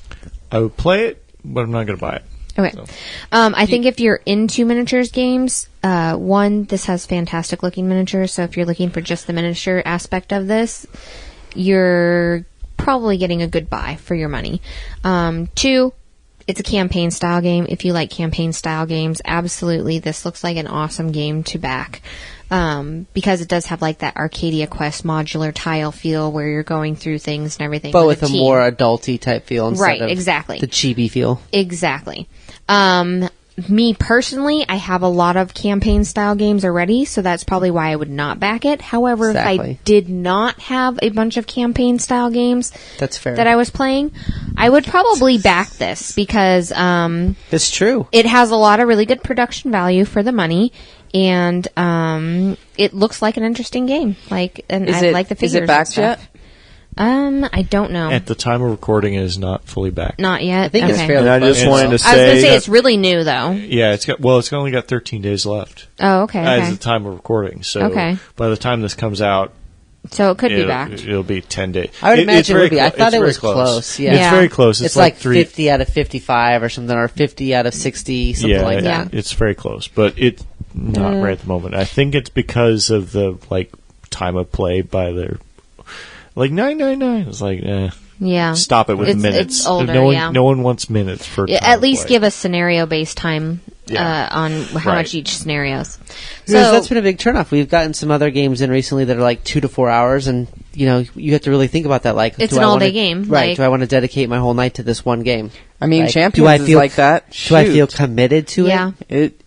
I would play it, but I'm not going to buy it. Okay. So. I think if you're into miniatures games, this has fantastic looking miniatures. So if you're looking for just the miniature aspect of this, you're probably getting a good buy for your money. 2, it's a campaign style game. If you like campaign style games, absolutely, this looks like an awesome game to back. Because it does have like that Arcadia Quest modular tile feel where you're going through things and everything. But with a team. more adulty type feel instead Right, of exactly. the chibi feel. Exactly. Me personally, I have a lot of campaign style games already, so that's probably why I would not back it. However, if I Exactly. did not have a bunch of campaign style games That's fair. that I was playing, I would probably back this because It's true. it has a lot of really good production value for the money, and it looks like an interesting game. I like the figures. Is it backed and stuff. yet? I don't know. At the time of recording, it is not fully back. Not yet. I think it's Okay. fairly And I just close. wanted to I was say, going to say it's really new though. Yeah, it's only got 13 days left Oh, okay. as Okay. the time of recording. So Okay. by the time this comes out, So it could be backed. it'll be 10 days. I would It's imagine it very would be. I clo- thought it's it very was close. Yeah. It's Yeah. very close. It's like 3. 50 out of 55 or something, or 50 out of 60, something Yeah, like Yeah. that. it's very close, but it's not right at the moment. I think it's because of the time of play by their 999. It's Yeah. stop it with It's- minutes. it's older, no one, yeah. no one wants minutes for. Yeah, time at of least play. give us scenario based time on how Right. much each scenarios. Because So that's been a big turnoff. We've gotten some other games in recently that are like 2 to 4 hours, and you have to really think about that. Like, It's do an I all-day wanna- game, right? like- Do I want to dedicate my whole night to this one game? I mean, Like, Champions do I is feel- like that. Do I feel Shoot. committed to yeah.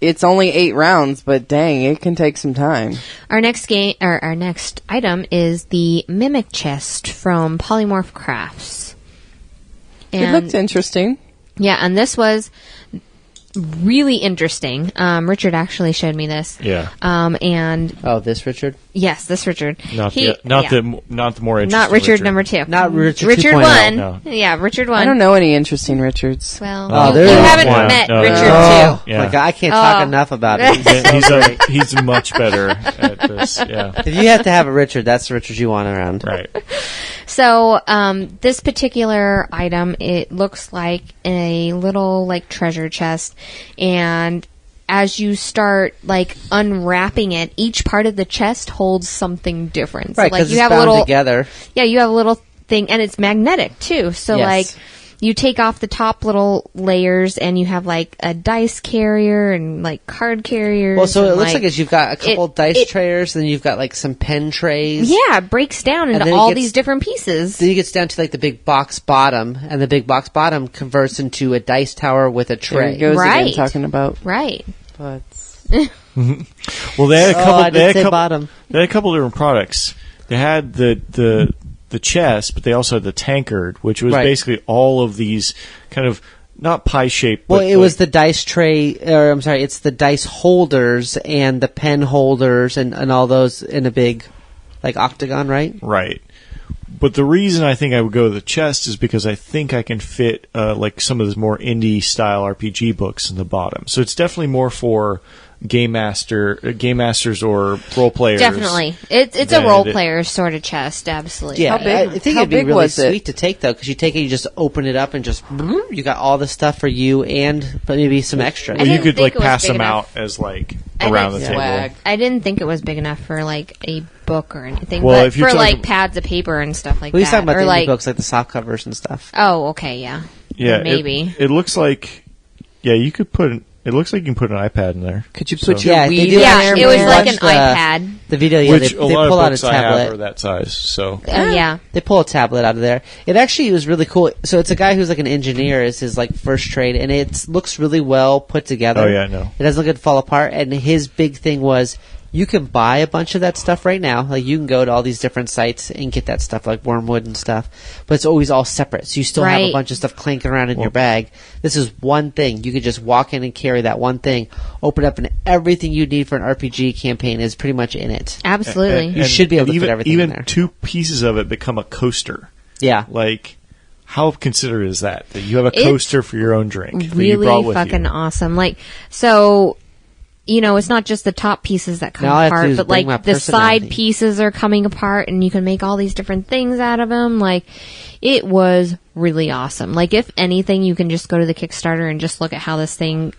It's only 8 rounds, but dang, it can take some time. Our next game, or our next item, is the Mimic Chest from Polymorph Crafts. It looked interesting. Yeah, and this was really interesting. Richard actually showed me this. Yeah. And Oh, this Richard? yes, this Richard. Not He- the not yeah. the not the more interesting. Not Richard number 2. Not Richard Richard 2.0. 1. No. Yeah, Richard 1. I don't know any interesting Richards. Well, Oh, you there is haven't one. met No, Richard Oh, 2. Yeah. my God, I can't talk Oh. enough about it. He's much better at this. Yeah. If you have to have a Richard, that's the Richard you want around. Right. So, this particular item, it looks like a little, like, treasure chest, and as you start, like, unwrapping it, each part of the chest holds something different. Right, so, like, because you it's have bound a little, together. yeah, you have a little thing, and it's magnetic, too. So, Yes. like, you take off the top little layers, and you have, like, a dice carrier and, like, card carriers. Well, so and, it looks like as you've got a couple dice it- trays, and then you've got like some pen trays. yeah, it breaks down And into then it all gets- these different pieces. Then it gets down to like the big box bottom, and the big box bottom converts into a dice tower with a There tray. he goes Right. again talking about Right. butts. Well, they had a couple. I they did had say a couple, bottom. They had a couple different products. They had the chest, but they also had the tankard, which was Right. basically all of these kind of not pie shaped. Well, it was the dice tray, or I'm sorry, it's the dice holders and the pen holders and all those in a big, like, octagon, right? right. But the reason I think I would go with the chest is because I think I can fit like some of the more indie style RPG books in the bottom. So it's definitely more for game masters or role players. Definitely. It's a Then role it- player sort of chest, absolutely. Yeah, How big- I think how it'd be big really was it? sweet to take, though, because you take it, you just open it up and just, you got all the stuff for you and but maybe some extra. I Well, you didn't could think like it was pass big them enough. out as like I around the think table. Swag. I didn't think it was big enough for like a book or anything, Well, but if you're for talking- like pads of paper and stuff like We was that. talking about or the indie like, books, like the soft covers and stuff. oh, okay, yeah. Yeah, Maybe. It looks like, yeah, you could put. It looks like you can put an iPad in there. Could you put So- your Yeah, they weed do in Yeah, there? it was man? like an Watch the- iPad. The video, yeah, Which they a lot pull of out a books I have tablet. are that size. So Yeah. They pull a tablet out of there. It actually was really cool. So it's a guy who's like an engineer is his like first trade, and it looks really well put together. Oh, yeah, I know. It doesn't look like it fall apart. And his big thing was you can buy a bunch of that stuff right now. Like you can go to all these different sites and get that stuff like Wormwood and stuff, but it's always all separate. So you still have a Right. bunch of stuff clanking around in your bag. This is one thing. You could just walk in and carry that one thing, open up, and everything you need for an RPG campaign is pretty much in it. Absolutely. You should be able to fit even, everything even in there. 2 pieces of it become a coaster. Yeah. Like, how considerate is that? That you have a It's coaster for your own drink that you really brought with fucking you. awesome. Like, so, you know, it's not just the top pieces that come Now all I have to do apart, is but bring my like the personality. side pieces are coming apart and you can make all these different things out of them. Like, it was really awesome. Like, if anything, you can just go to the Kickstarter and just look at how this thing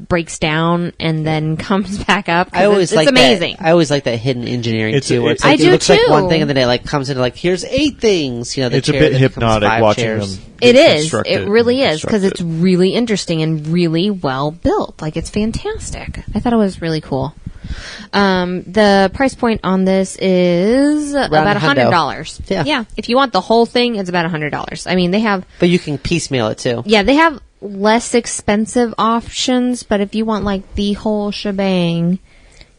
breaks down and then comes back up. 'cause I always it's like amazing. That. I always like that hidden engineering It's- too. Where it's I like, do it looks like too. one thing, and then it like comes into like here's 8 things. You know, the It's a chair bit that becomes hypnotic 5 watching chairs. them. It is. construct It really and is because construct it's really interesting and really well built. Like, it's fantastic. I thought it was really cool. The price point on this is about $100. Yeah. If you want the whole thing, it's about $100. I mean, they have, But you can piecemeal it too. yeah, they have less expensive options, but if you want like the whole shebang,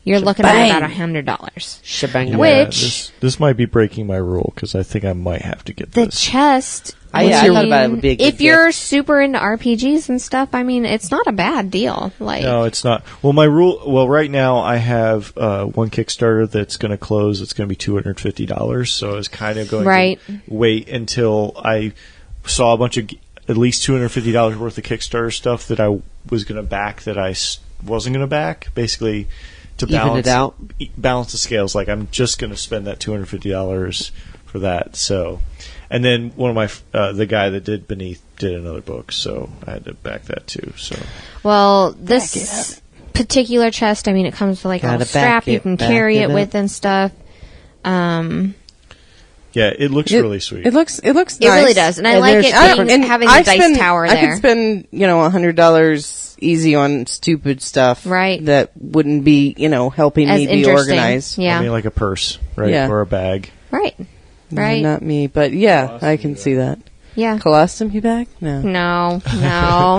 you're looking at about $100. Shebang. Yeah, Which- this might be breaking my rule because I think I might have to get The this. chest. I thought about it would be a good if you're gift. super into RPGs and stuff, I mean, it's not a bad deal. Like, No, it's not. Well, my rule. Well, right now I have one Kickstarter that's going to close. It's going to be $250. So I was kind of going Right. to wait until I saw a bunch of at least $250 worth of Kickstarter stuff that I was going to back that I wasn't going to back. Basically, to Even balance it out? balance the scales. Like, I'm just going to spend that $250 for that. So, and then one of my the guy that did Beneath did another book, so I had to back that too. So. well, this particular chest, I mean, it comes with like a Gotta little strap back you it, can back carry it it with up. and stuff. Yeah, it looks really sweet. It looks nice. It really does, and I And like there's it different- being, having a dice tower there. I could spend, $100 easy on stupid stuff. Right. That wouldn't be, helping As me be interesting. organized. Yeah. I mean, like a purse, right? Yeah. Or a bag. Right. Right. Not me, but yeah, I can see that. Yeah. Colostomy bag? No. No,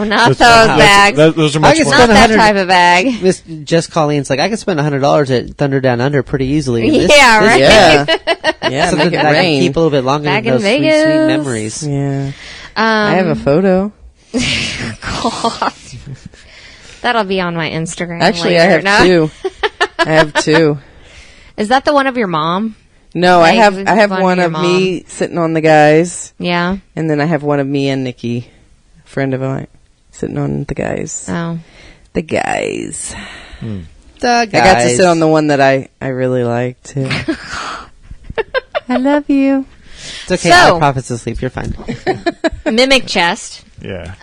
not those That's- bags. those are I much can more. Not spend that 100 type of bag. Miss Jess Colleen's like, I could spend $100 at Thunder Down Under pretty easily. This- Yeah, this- right. Yeah. Yeah, Something make it that I can rain. keep a little bit longer Back than in those sweet, Vegas. sweet memories. Yeah. I have a photo. God. That'll be on my Instagram. Actually, later. I have two. I have two. Is that the one of your mom? No, I have One one of of your me sitting on the guys, Yeah. and then I have one of me and Nikki, a friend of mine, sitting on the guys. Oh. The guys. The I got to guys. sit on the one that I really like too. I love you. It's okay. So- Our prophet's asleep. You're fine. Mimic chest. Yeah.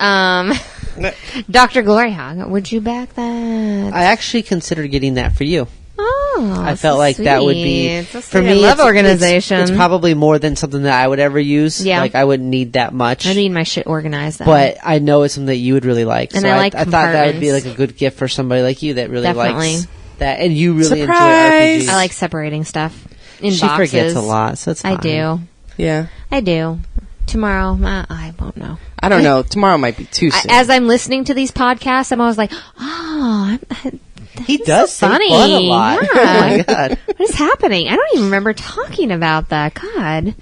Dr. GloryHoundd, would you back that? I actually considered getting that for you. Oh, I felt like that would be for me. I love organization. It's probably more than something that I would ever use. Yeah. Like I wouldn't need that much. I need my shit organized. Then. but I know it's something that you would really like. And so I like I thought that would be like compartments. a good gift for somebody like you that really Definitely. likes that, and you really Surprise! enjoy RPGs. I like separating stuff in She boxes. forgets a lot, so it's fine. I do. Yeah. I do. Tomorrow, I won't know. I don't know. Tomorrow might be too soon. As I'm listening to these podcasts, I'm always like, oh, He does say funny. fun a lot. Yeah. Oh my god, what is happening? I don't even remember talking about that. God.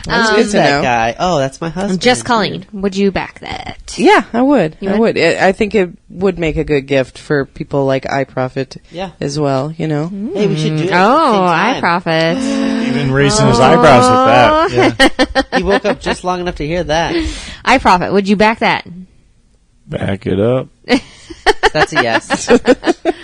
who's to that know. guy? Oh, that's my husband. Just Colleen, would you back that? Yeah, I would. You I would? would. I think it would make a good gift for people like iProfit Yeah. as well, Hey, we should do it. Oh, I I profit. Even raising his eyebrows at that. Yeah. He woke up just long enough to hear that. I profit. Would you back that? Back it up. That's a yes.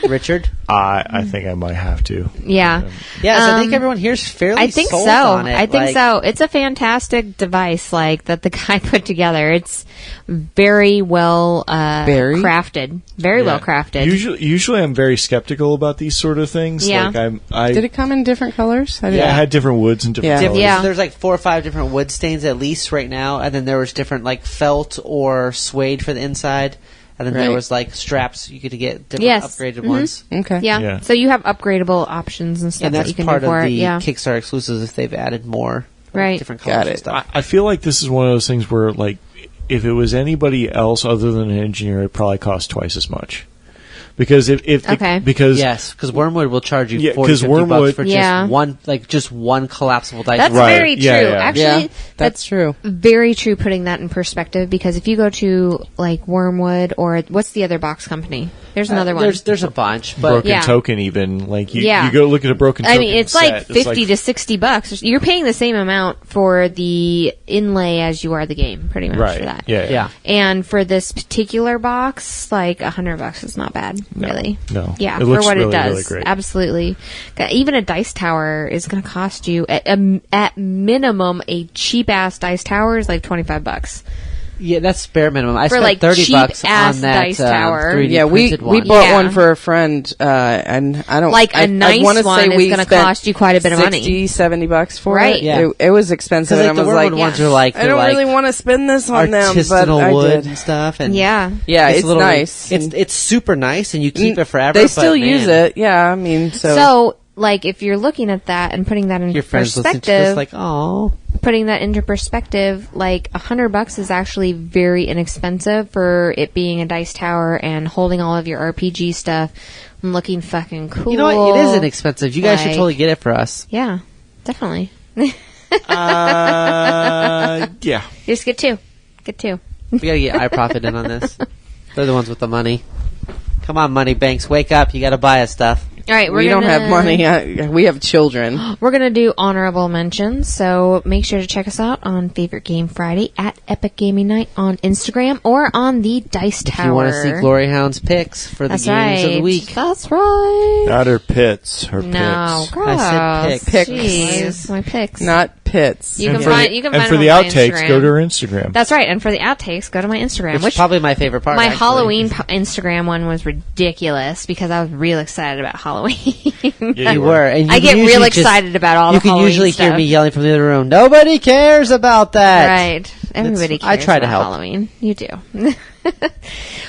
Richard? I think I might have to. Yeah. Yes, I think everyone here's fairly I think sold so. on it. I think Like, so. It's a fantastic device, like that the guy put together. It's very well crafted. Very well crafted. Usually, I'm very skeptical about these sort of things. Yeah. Like Did it come in different colors? I it didn't- had different woods and different Yeah. colors. Yeah. There's like 4 or 5 different wood stains at least right now, and then there was different like felt or suede for the inside, and then there Right. was like straps you could get different Yes. upgraded Mhm. ones. Okay. yeah. Yeah. So you have upgradable options and stuff And that that's you can part do for of it. the Yeah. Kickstarter exclusives if they've added more Right. different Got colors it. and stuff. I feel like this is one of those things where, like, if it was anybody else other than an engineer, it probably cost twice as much. Because because Yes, because Wormwood will charge you Yeah, 40, 'cause 50 bucks Wormwood- for Yeah. just one collapsible dice. That's Right. very true. Yeah, yeah. Actually, Yeah, that's true. very true. Putting that in perspective, because if you go to like Wormwood or what's the other box company? There's another one. There's a bunch, but broken Yeah. token, even like you Yeah. go look at a broken. I token mean, it's set, like 50 to $60. You're paying the same amount for the inlay as you are the game, pretty much right. for that. yeah. And for this particular box, like $100 is not bad, really. No. Yeah, It for looks what really, it does, really great. absolutely. Even a dice tower is going to cost you at minimum a cheap ass dice tower is like $25. Yeah, that's bare minimum. I For, spent like, $30 cheap-ass on that dice tower. 3D Yeah, we printed one. bought Yeah. one for a friend, and I don't Like a I nice wanna one say is we gonna spent cost you quite a bit of money. $60-$70 for Right. it. Yeah. It was expensive. Because And like, I the was Wormwood like, ones are like I don't really want to spend this on them, but artisanal I wood did. and stuff. And Yeah. Yeah, it's literally- nice. It's super nice, and you keep it forever. They but, still man, use it. Yeah, I mean, So, like, if you're looking at that and putting that into Your friends listening to perspective, this, like, oh, putting that into perspective, like $100 is actually very inexpensive for it being a dice tower and holding all of your RPG stuff and looking fucking cool. you know what? It is inexpensive. You guys should Like- totally get it for us. Yeah, definitely. Yeah. Just get two. Get two. We gotta get iProfit in on this. They're the ones with the money. Come on, money banks, wake up! You gotta buy us stuff. All right, we don't have money. We have children. We're going to do honorable mentions, so make sure to check us out on Favorite Game Friday at Epic Gaming Night on Instagram or on the Dice Tower. If you want to see GloryHound's picks for the That's games right. of the week, That's right. Not her pits. Her No, picks. gross. I said picks. Jeez, my picks. Not hits. You can And for find the- you can and find for them the on my outtakes, Instagram. go to her Instagram. That's right. And for the outtakes, go to my Instagram. Which is probably my favorite part. my actually. Halloween Instagram one was ridiculous because I was real excited about Halloween. Yeah, You were. And you I can get real usually just- excited about all You the can Halloween usually hear stuff. me yelling from the other room. Nobody cares about that. Right. Everybody I cares try to about help. Halloween. You do.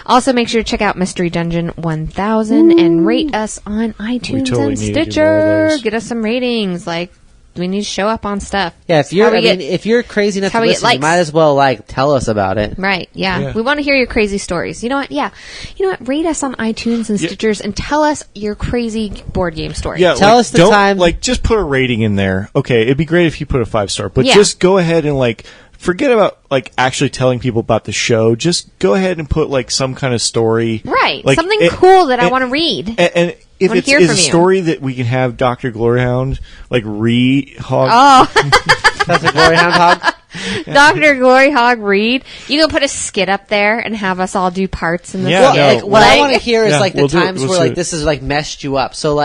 Also, make sure to check out Mystery Dungeon 1000 and rate us on iTunes totally and need to do more of Stitcher. those. Get us some ratings. Like, we need to show up on stuff. Yeah, if you're, How we get- if you're crazy enough how to we get listen, you likes. might as well tell us about it. Right, yeah. Yeah. We want to hear your crazy stories. You know what? Yeah. You know what? Rate us on iTunes and Stitchers and tell us your crazy board game story. Yeah, Tell us the don't, time- just put a rating in there. Okay, it'd be great if you put a 5-star, but Yeah. just go ahead and forget about actually telling people about the show. Just go ahead and put some kind of story. Right. Like, Something it- cool that I it- want to read. And if wanna it's hear is from a you. story that we can have Dr. GloryHoundd re-hog. Oh, That's a GloryHoundd hog. Dr. GloryHoundd read. You can put a skit up there and have us all do parts in the Yeah, skit. no, What I Like- want to hear is Yeah, the we'll do it. times Let's where do it. this has messed you up. So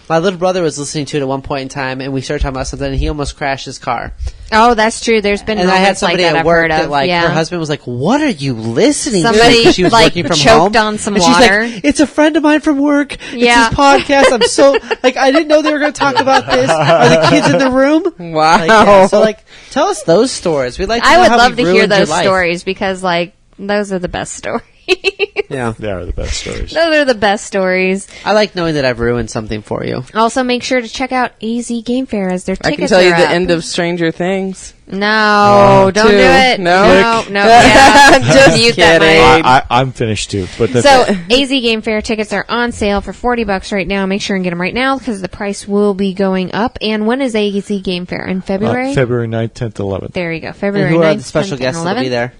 my little brother was listening to it at one point in time, and we started talking about something, and he almost crashed his car. Oh, that's true. There's been And I had moments like somebody that at I've work heard of. that yeah. her husband was like, "What are you listening Somebody, to?" 'Cause she was like, working from choked home. on some and she's water. like, "It's a friend of mine from work. Yeah. It's his podcast. I'm so I didn't know they were going to talk about this. Are the kids in the room?" Wow. So tell us those stories. We'd like to I know would how love we to hear ruined your those life. stories because, those are the best stories. Yeah, They are the best stories. Those are the best stories. I like knowing that I've ruined something for you. Also, make sure to check out AZ Game Fair as their I tickets can tell you are the up. end of Stranger Things. No, don't do Two. it. No. no. Yeah. Just Mute that kidding. mic. I'm finished too. But that's So, AZ Game Fair tickets are on sale for $40 right now. Make sure and get them right now because the price will be going up. And when is AZ Game Fair? In February? February 9th, 10th, 11th. There you go. And February who 9th, are the special 10th, guests and that will 11th. be there?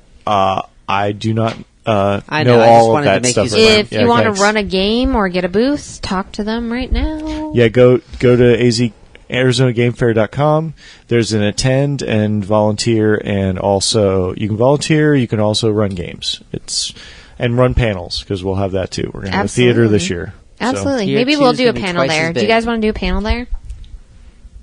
I do not I know know, I just all of wanted to that make stuff. you smile. If you want to thanks. run a game or get a booth, talk to them right now. Yeah, go to ArizonaGameFair.com. There's an attend and volunteer, and also you can volunteer. You can also run games. And run panels because we'll have that too. We're gonna have a theater this year. So, Absolutely. Tier Maybe two we'll is do a gonna be panel twice as there. Do you big. guys want to do a panel there?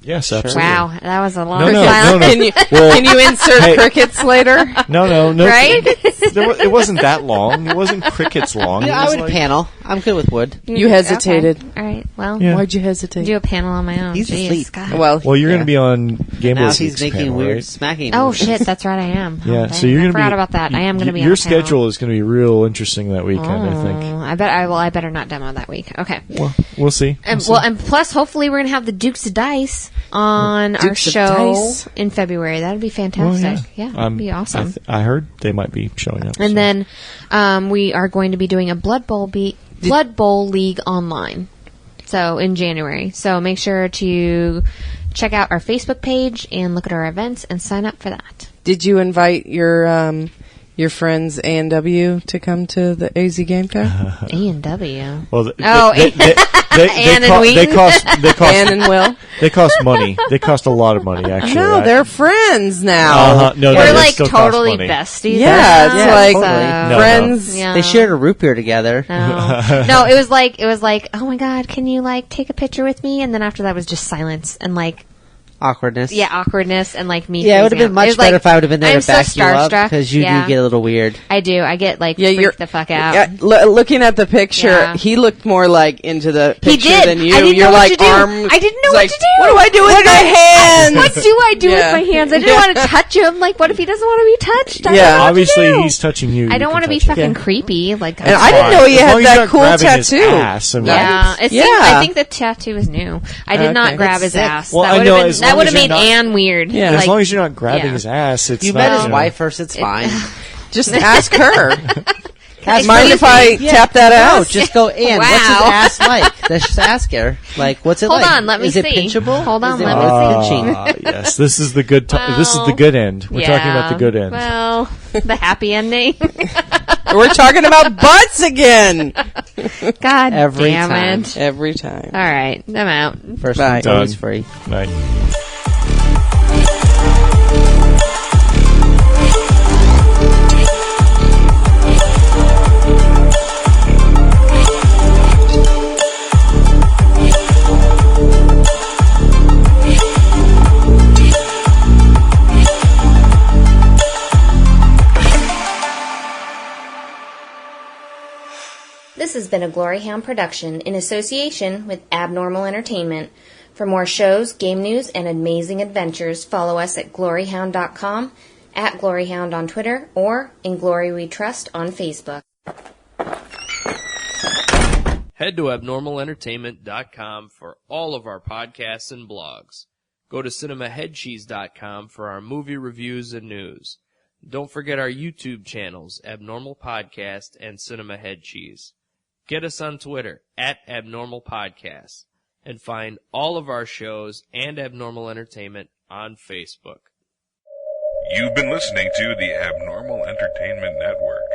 yes, absolutely. Wow, that was a long No, silence. Can you Well, can you insert hey. crickets later? No. Right? It wasn't that long. It wasn't crickets long. Yeah, It I was would panel. I'm good with wood. You hesitated. Okay. All right. Well, Yeah. Why'd you hesitate? do a panel on my own. He's Jeez, asleep. God. Well, Well, you're yeah. going to be on Game Now Boy he's making panel, weird right? smacking. Oh motions. shit, that's right. I am. Yeah, Oh, so dang, you're I going to be. forgot about that. I am going to be on Your a panel. schedule is going to be real interesting that weekend. I Oh, think. I better not demo that week. Okay. Well, we'll see. And plus, hopefully, we're gonna have the Dukes of Dice on our Dukes of show Dice? in February. That'd be Well, fantastic. Yeah, that'd be I awesome. I heard they might be showing up. And so. then we are going to be doing a Blood Bowl League online. So in January. So make sure to check out our Facebook page and look at our events and sign up for that. Did you invite your friends A&W to come to the AZ Game Fair? A&W. Well, Oh, Ann and Wheaton. Ann and Will? They cost money. They cost a lot of money, actually. No, right? they're friends now. Uh-huh. No, We're they like still cost totally money. besties. Yeah, it's now, like totally. No, friends. Yeah. They shared a root beer together. No, it was like, oh my god, can you take a picture with me? And then after that was just silence and Awkwardness. awkwardness and me. Yeah, it would have freezing been out. much It was better if I would have been there I'm to back so you up starstruck. because you Yeah. do get a little weird. I do. I get you're freaked the fuck out. Yeah, looking at the picture, Yeah. he looked more into the He picture did. than you. I didn't You're know what like to do. arms. I didn't know it's what like, to do. What do I do with my hands? What do I do Yeah. with my hands? I didn't want to touch him. What if he doesn't want to be touched? I Yeah. don't know what to Obviously, do. he's touching you. I You don't can want to be touch him. fucking Yeah. creepy. And I didn't know he As long had as you're that not cool grabbing his tattoo. ass, I mean- Yeah, it seemed, Yeah. I think the tattoo is new. I did Okay. not grab his That's sick. ass. Well, that I would know, have as been, long that would as have you're made not- Anne weird. Yeah. As long as you're not grabbing yeah. his ass, it's You not, met his know. wife first. It's fine. Just ask her. Guys, Mind please if I be- tap that No, out? just go in. What's his Wow. ass like? Let's just ask her. What's it Hold like? on, let me Is it see. pinchable? Hold on, Is it let me worth see. pinching? Yes, this is the good. This is the good end. We're talking about the good end. Well, the happy ending. We're talking about butts again. God Every damn time. it. Every time. All right, I'm out. First Bye. one's always Done. free. Right. This has been a GloryHoundd production in association with Abnormal Entertainment. For more shows, game news, and amazing adventures, follow us at gloryhoundd.com, at GloryHoundd on Twitter, or in Glory We Trust on Facebook. Head to abnormalentertainment.com for all of our podcasts and blogs. Go to cinemaheadcheese.com for our movie reviews and news. Don't forget our YouTube channels, Abnormal Podcast and Cinema Head Cheese. Get us on Twitter, at Abnormal Podcast, and find all of our shows and Abnormal Entertainment on Facebook. You've been listening to the Abnormal Entertainment Network.